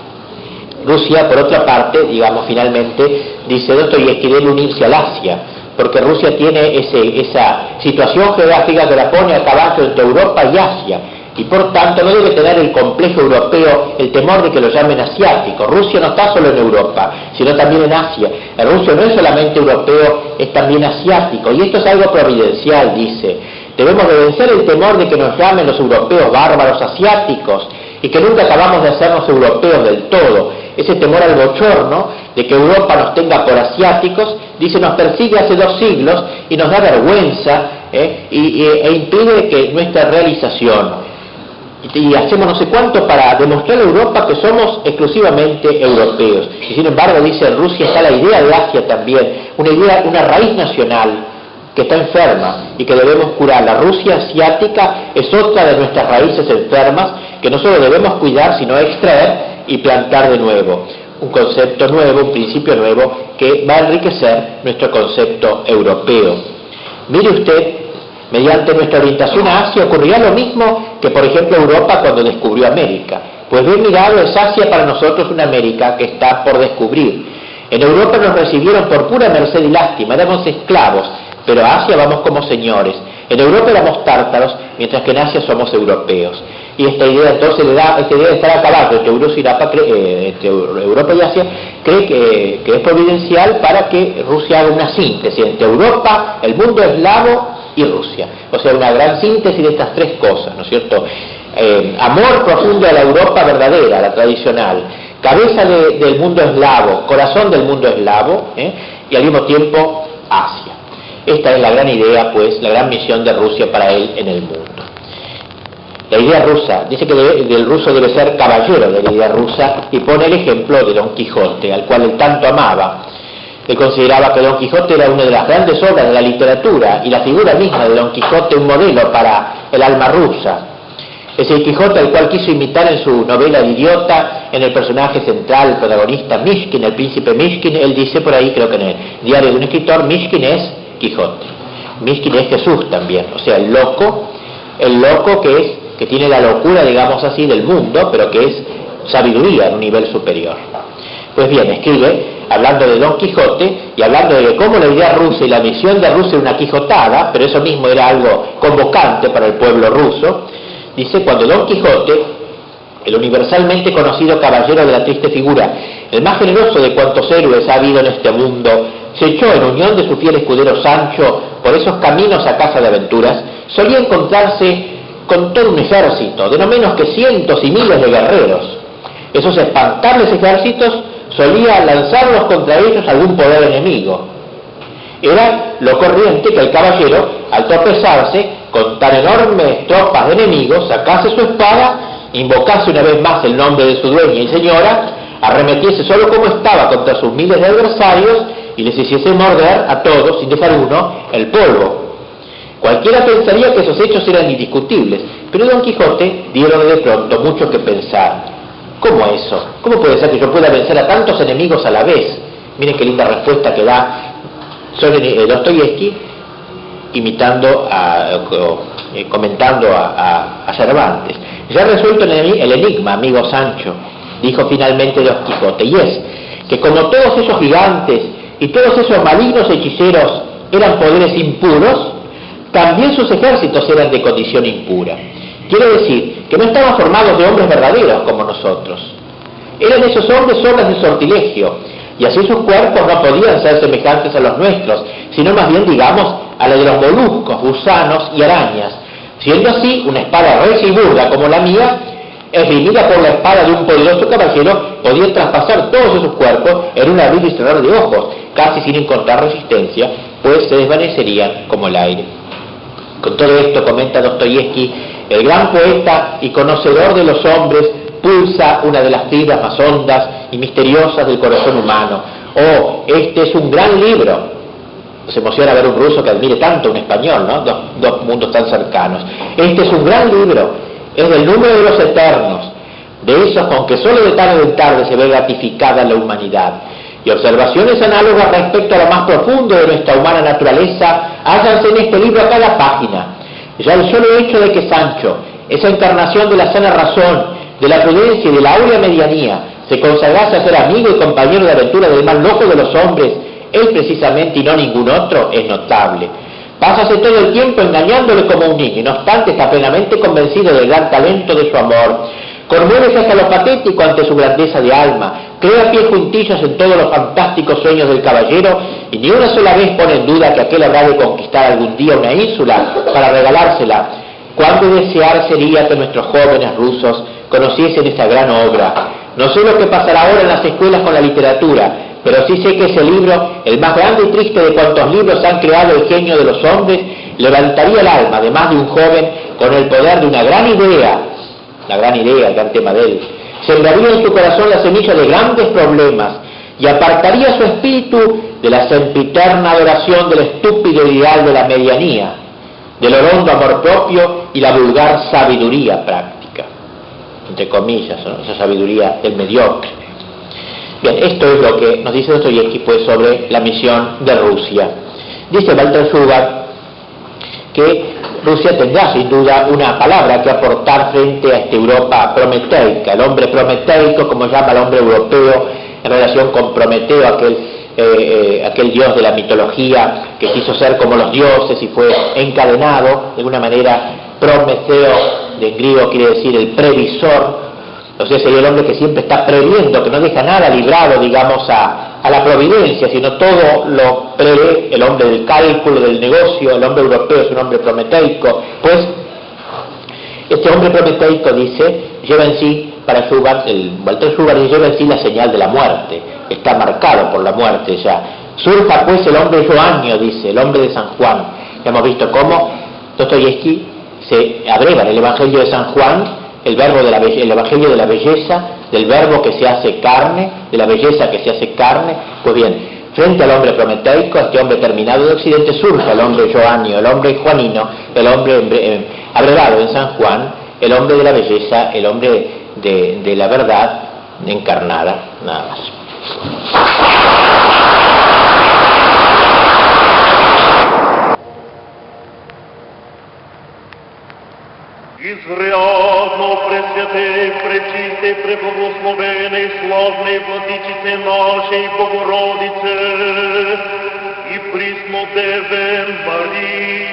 Rusia, por otra parte, digamos, finalmente, dice Dostoyevsky, debe unirse al Asia, porque Rusia tiene esa situación geográfica que la pone a caballo entre Europa y Asia, y por tanto no debe tener el complejo europeo, el temor de que lo llamen asiático. Rusia no está solo en Europa, sino también en Asia. El ruso no es solamente europeo, es también asiático, y esto es algo providencial, dice. Debemos de vencer el temor de que nos llamen los europeos bárbaros asiáticos, y que nunca acabamos de hacernos europeos del todo. Ese temor al bochorno de que Europa nos tenga por asiáticos, dice, nos persigue hace 2 siglos y nos da vergüenza e impide que nuestra realización. Y hacemos no sé cuánto para demostrar a Europa que somos exclusivamente europeos. Y sin embargo, dice, en Rusia está la idea de Asia también, una raíz nacional que está enferma y que debemos curar. La Rusia asiática es otra de nuestras raíces enfermas que no solo debemos cuidar, sino extraer y plantar de nuevo. Un concepto nuevo, un principio nuevo que va a enriquecer nuestro concepto europeo. Mire usted, mediante nuestra orientación a Asia ocurrirá lo mismo que, por ejemplo, Europa cuando descubrió América. Pues bien mirado, es Asia para nosotros una América que está por descubrir. En Europa nos recibieron por pura merced y lástima, éramos esclavos, pero a Asia vamos como señores. En Europa éramos tártaros, mientras que en Asia somos europeos. Y esta idea entonces esta idea de estar a caballo entre Europa y Asia, cree que es providencial para que Rusia haga una síntesis entre Europa, el mundo eslavo y Rusia. O sea, una gran síntesis de estas 3 cosas, ¿no es cierto? Amor profundo a la Europa verdadera, la tradicional, cabeza del mundo eslavo, corazón del mundo eslavo, y al mismo tiempo Asia. Esta es la gran idea, pues, la gran misión de Rusia para él en el mundo. La idea rusa, dice que el ruso debe ser caballero de la idea rusa, y pone el ejemplo de Don Quijote, al cual él tanto amaba. Él consideraba que Don Quijote era una de las grandes obras de la literatura, y la figura misma de Don Quijote un modelo para el alma rusa. Es el Quijote al cual quiso imitar en su novela El Idiota, en el personaje central, el protagonista Mishkin, el príncipe Mishkin. Él dice por ahí, creo que en el diario de un escritor, Mishkin es Quijote. Mishkin es Jesús también, o sea, el loco que tiene la locura, digamos así, del mundo, pero que es sabiduría en un nivel superior. Pues bien, escribe, hablando de Don Quijote, y hablando de cómo la idea rusa y la misión de Rusia era una quijotada, pero eso mismo era algo convocante para el pueblo ruso. Dice, cuando Don Quijote, el universalmente conocido caballero de la triste figura, el más generoso de cuantos héroes ha habido en este mundo, se echó en unión de su fiel escudero Sancho por esos caminos a casa de aventuras, solía encontrarse con todo un ejército, de no menos que cientos y miles de guerreros. Esos espantables ejércitos solía lanzarlos contra ellos algún poder enemigo. Era lo corriente que el caballero, al tropezarse con tan enormes tropas de enemigos, sacase su espada, invocase una vez más el nombre de su dueña y señora, arremetiese solo como estaba contra sus miles de adversarios y les hiciese morder a todos, sin dejar uno, el polvo. Cualquiera pensaría que esos hechos eran indiscutibles, pero Don Quijote dieron de pronto mucho que pensar. ¿Cómo eso? ¿Cómo puede ser que yo pueda vencer a tantos enemigos a la vez? Miren qué linda respuesta que da Dostoyevsky, comentando a Cervantes. Ya he resuelto el enigma, amigo Sancho, dijo finalmente Don Quijote, y es que como todos esos gigantes y todos esos malignos hechiceros eran poderes impuros, también sus ejércitos eran de condición impura. Quiere decir que no estaban formados de hombres verdaderos como nosotros. Eran esos hombres obras de sortilegio, y así sus cuerpos no podían ser semejantes a los nuestros, sino más bien, digamos, a los de los moluscos, gusanos y arañas. Siendo así, una espada recia y burda como la mía, esgrimida por la espada de un poderoso caballero, podía traspasar todos esos cuerpos en un abrir y cerrar de ojos, casi sin encontrar resistencia, pues se desvanecerían como el aire. Con todo esto, comenta Dostoyevsky, el gran poeta y conocedor de los hombres pulsa una de las fibras más hondas y misteriosas del corazón humano. Oh, este es un gran libro. Se emociona ver un ruso que admire tanto a un español, ¿no? Dos mundos tan cercanos. Este es un gran libro, es del número de los eternos, de esos con que solo de tarde en tarde se ve gratificada la humanidad. Y observaciones análogas respecto a lo más profundo de nuestra humana naturaleza hállanse en este libro a cada página. Ya el solo hecho de que Sancho, esa encarnación de la sana razón, de la prudencia y de la áurea medianía, se consagrase a ser amigo y compañero de aventura del más loco de los hombres, él precisamente y no ningún otro, es notable. Pásase todo el tiempo engañándole como un niño, y no obstante está plenamente convencido del gran talento de su amor. Conmuévese hasta lo patético ante su grandeza de alma, crea pies juntillos en todos los fantásticos sueños del caballero, y ni una sola vez pone en duda que aquel habrá de conquistar algún día una ínsula para regalársela. Cuánto desear sería que nuestros jóvenes rusos conociesen esta gran obra. No sé lo que pasará ahora en las escuelas con la literatura, pero sí sé que ese libro, el más grande y triste de cuantos libros han creado el genio de los hombres, levantaría el alma de más de un joven con el poder de una gran idea, el gran tema de él. Sembraría en su corazón la semilla de grandes problemas y apartaría su espíritu de la sempiterna adoración del estúpido ideal de la medianía, del hondo amor propio y la vulgar sabiduría práctica, entre comillas, ¿no? Esa sabiduría del mediocre. Bien, esto es lo que nos dice Dostoyevsky pues sobre la misión de Rusia. Dice Walter Schubert que Rusia tendrá sin duda una palabra que aportar frente a esta Europa prometeica, el hombre prometeico, como llama el hombre europeo en relación con Prometeo, aquel dios de la mitología que quiso ser como los dioses y fue encadenado de alguna manera. Prometeo de griego quiere decir el previsor, o sea, sería el hombre que siempre está previendo, que no deja nada librado, digamos, a la providencia, sino todo lo prevé. El hombre del cálculo, del negocio, el hombre europeo es un hombre prometeico. Pues este hombre prometeico, dice, lleva en sí, para Schubert, Walter Schubert, lleva en sí la señal de la muerte, está marcado por la muerte ya. Surja pues el hombre joanio, dice, el hombre de San Juan. Ya hemos visto cómo Dostoyevsky se abreva en el Evangelio de San Juan el Evangelio de la belleza, del verbo que se hace carne, de la belleza que se hace carne. Pues bien, frente al hombre prometeico, este hombre terminado de Occidente, surge el hombre joanio, el hombre juanino, el hombre abrevado en San Juan, el hombre de la belleza, el hombre de la verdad encarnada, nada más. Изрядно пресвятей, пречистой, преблагословенной, славной владычице нашей Богородице и Преснодеве Марии.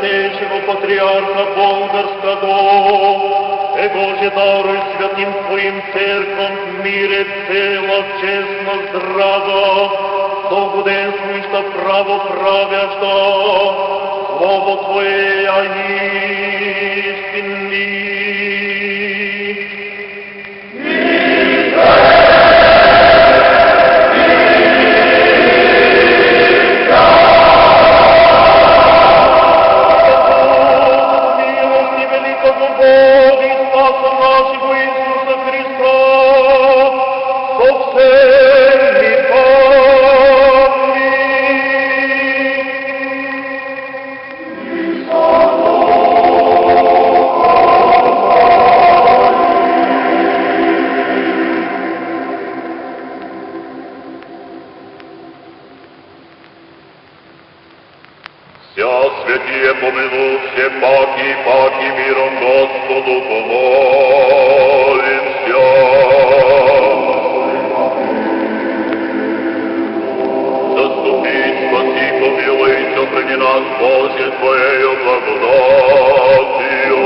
Святейшего Патриарха Болгарского, Боже, даруй святым Твоим церквам в мире цела, честно, здраво, благоденствующа, право правяща, Слово Твое, а истинный. Святие помянувшие паки миром Господу помолимся. Заступи, спаси, помилуй, сохрани нас, Боже, Твоею благодатью.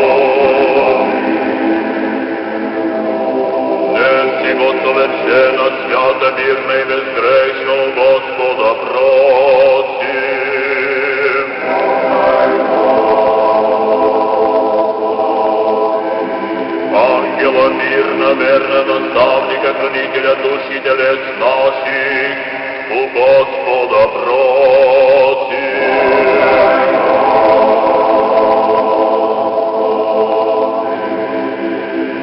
Не всего совершенно, свято, мирно и безгрешно Господа просим. Ангела мирно, верно, наставника, хранителя душ и телес наших, у Господа просим.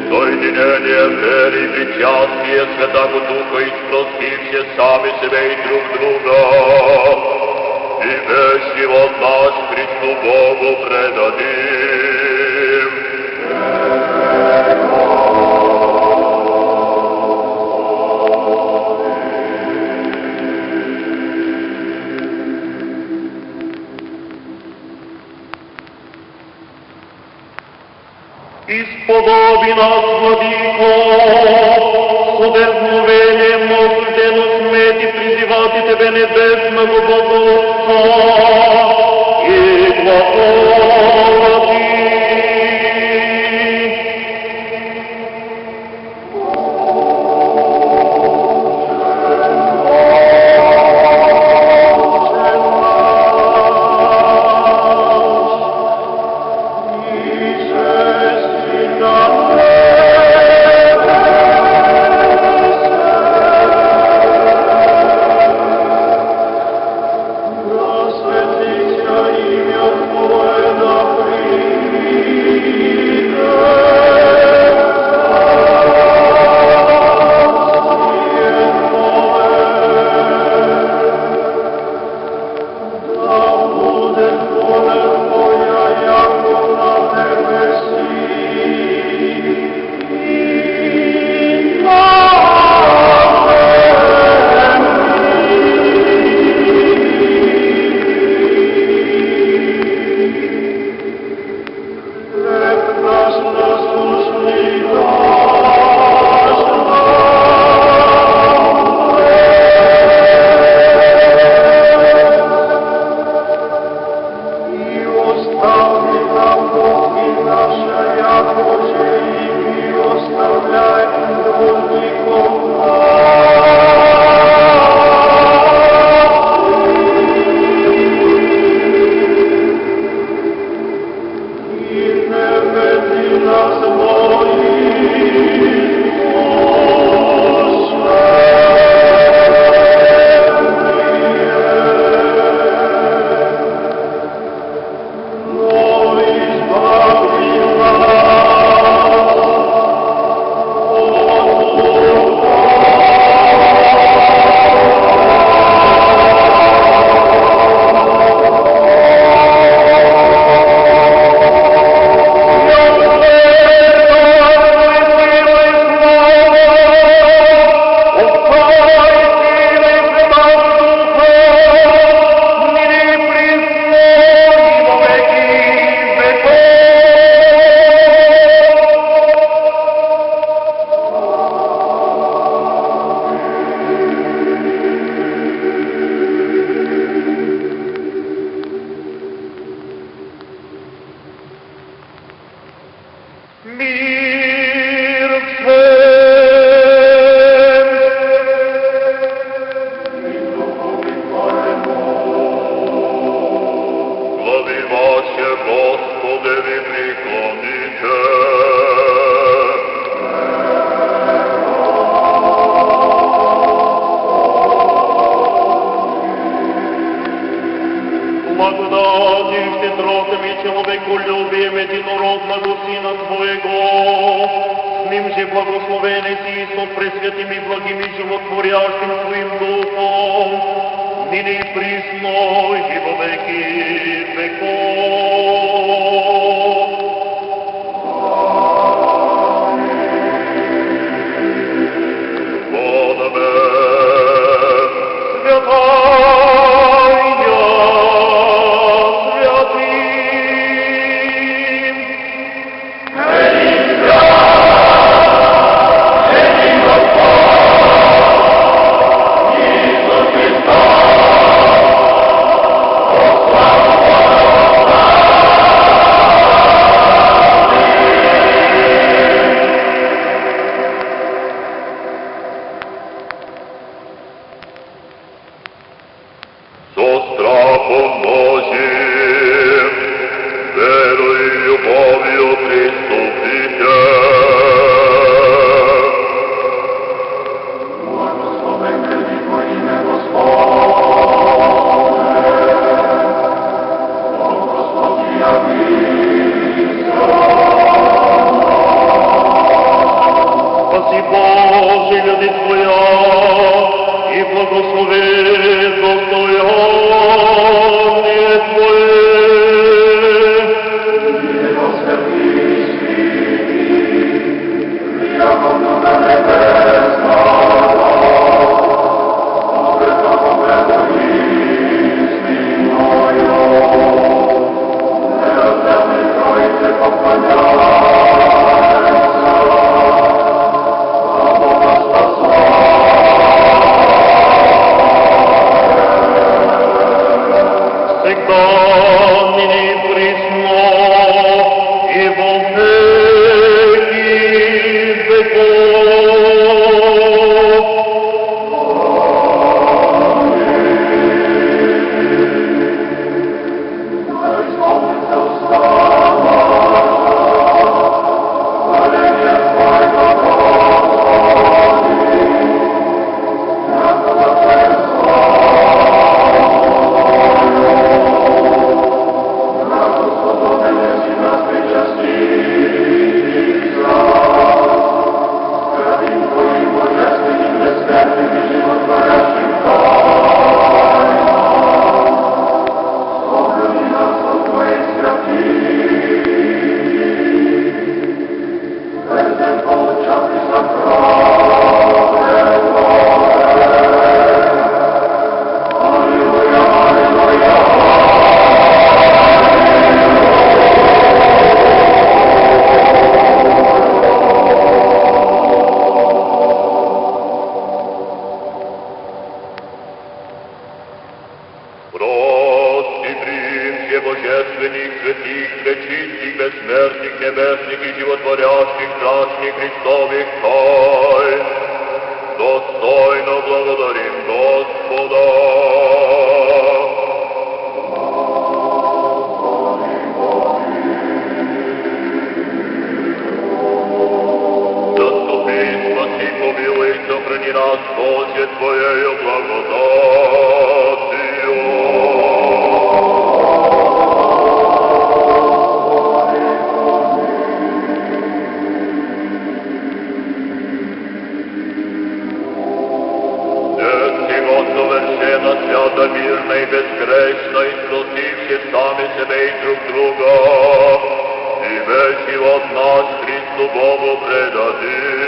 Соединение веры и причастие Святого Духа и спростившие сами себя и друг друга, и весь живот наш Христу Богу предадим. Исподоби нас, Владико, с удерновением осуждено смети призивати Тебе небесного Бога Отца и глаголати. Господи, Мир всем! Глави ваши, Господи, преклоните. Благодати и щедротами человеколюбием единородного Сина Твоего, с Ним же благословени Си со пресвятым и благим и животворящим Твоим Духом, ныне и присно и во веки веков. Со страхом Божьим, верой и любовью приступите. Спаси Боже, люди Твоя, и благослови достояние Твое. Всегда, ныне и присно, и во веки веков. Прости, примите божественных, святых, пречистых, бессмертных, небесных и животворящих, страшных Христовых тайн. Достойно благодарим Господа. Заступи, спаси, помилуй, сохрани нас, Боже, Твоею благодатью. Совершенно, свято, мирно и безгрешно, и спросивши сами себе и друг друга, и весь живот наш Христу Богу предадим.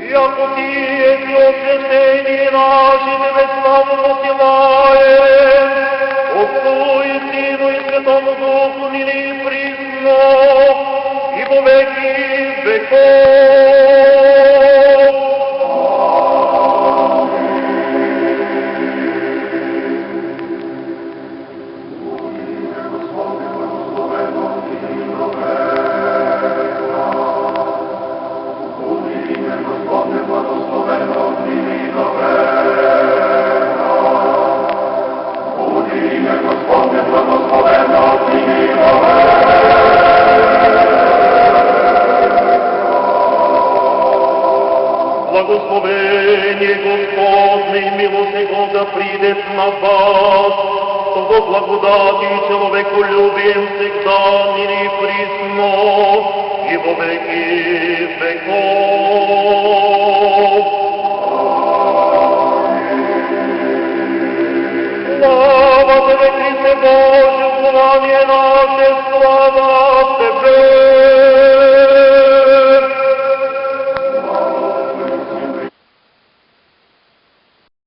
Яко Тие, Преосвящение наши, Тебе славу посылаем, Отцу и Сыну и Святому Духу, ныне и присно, и во веки веков. Благословение Господне и милость Его да придет на вас, того благодати и человеколюбием всегда, ныне и присно, и во веки веков. Слава Тебе, Христе Боже, упование наше, слава Тебе!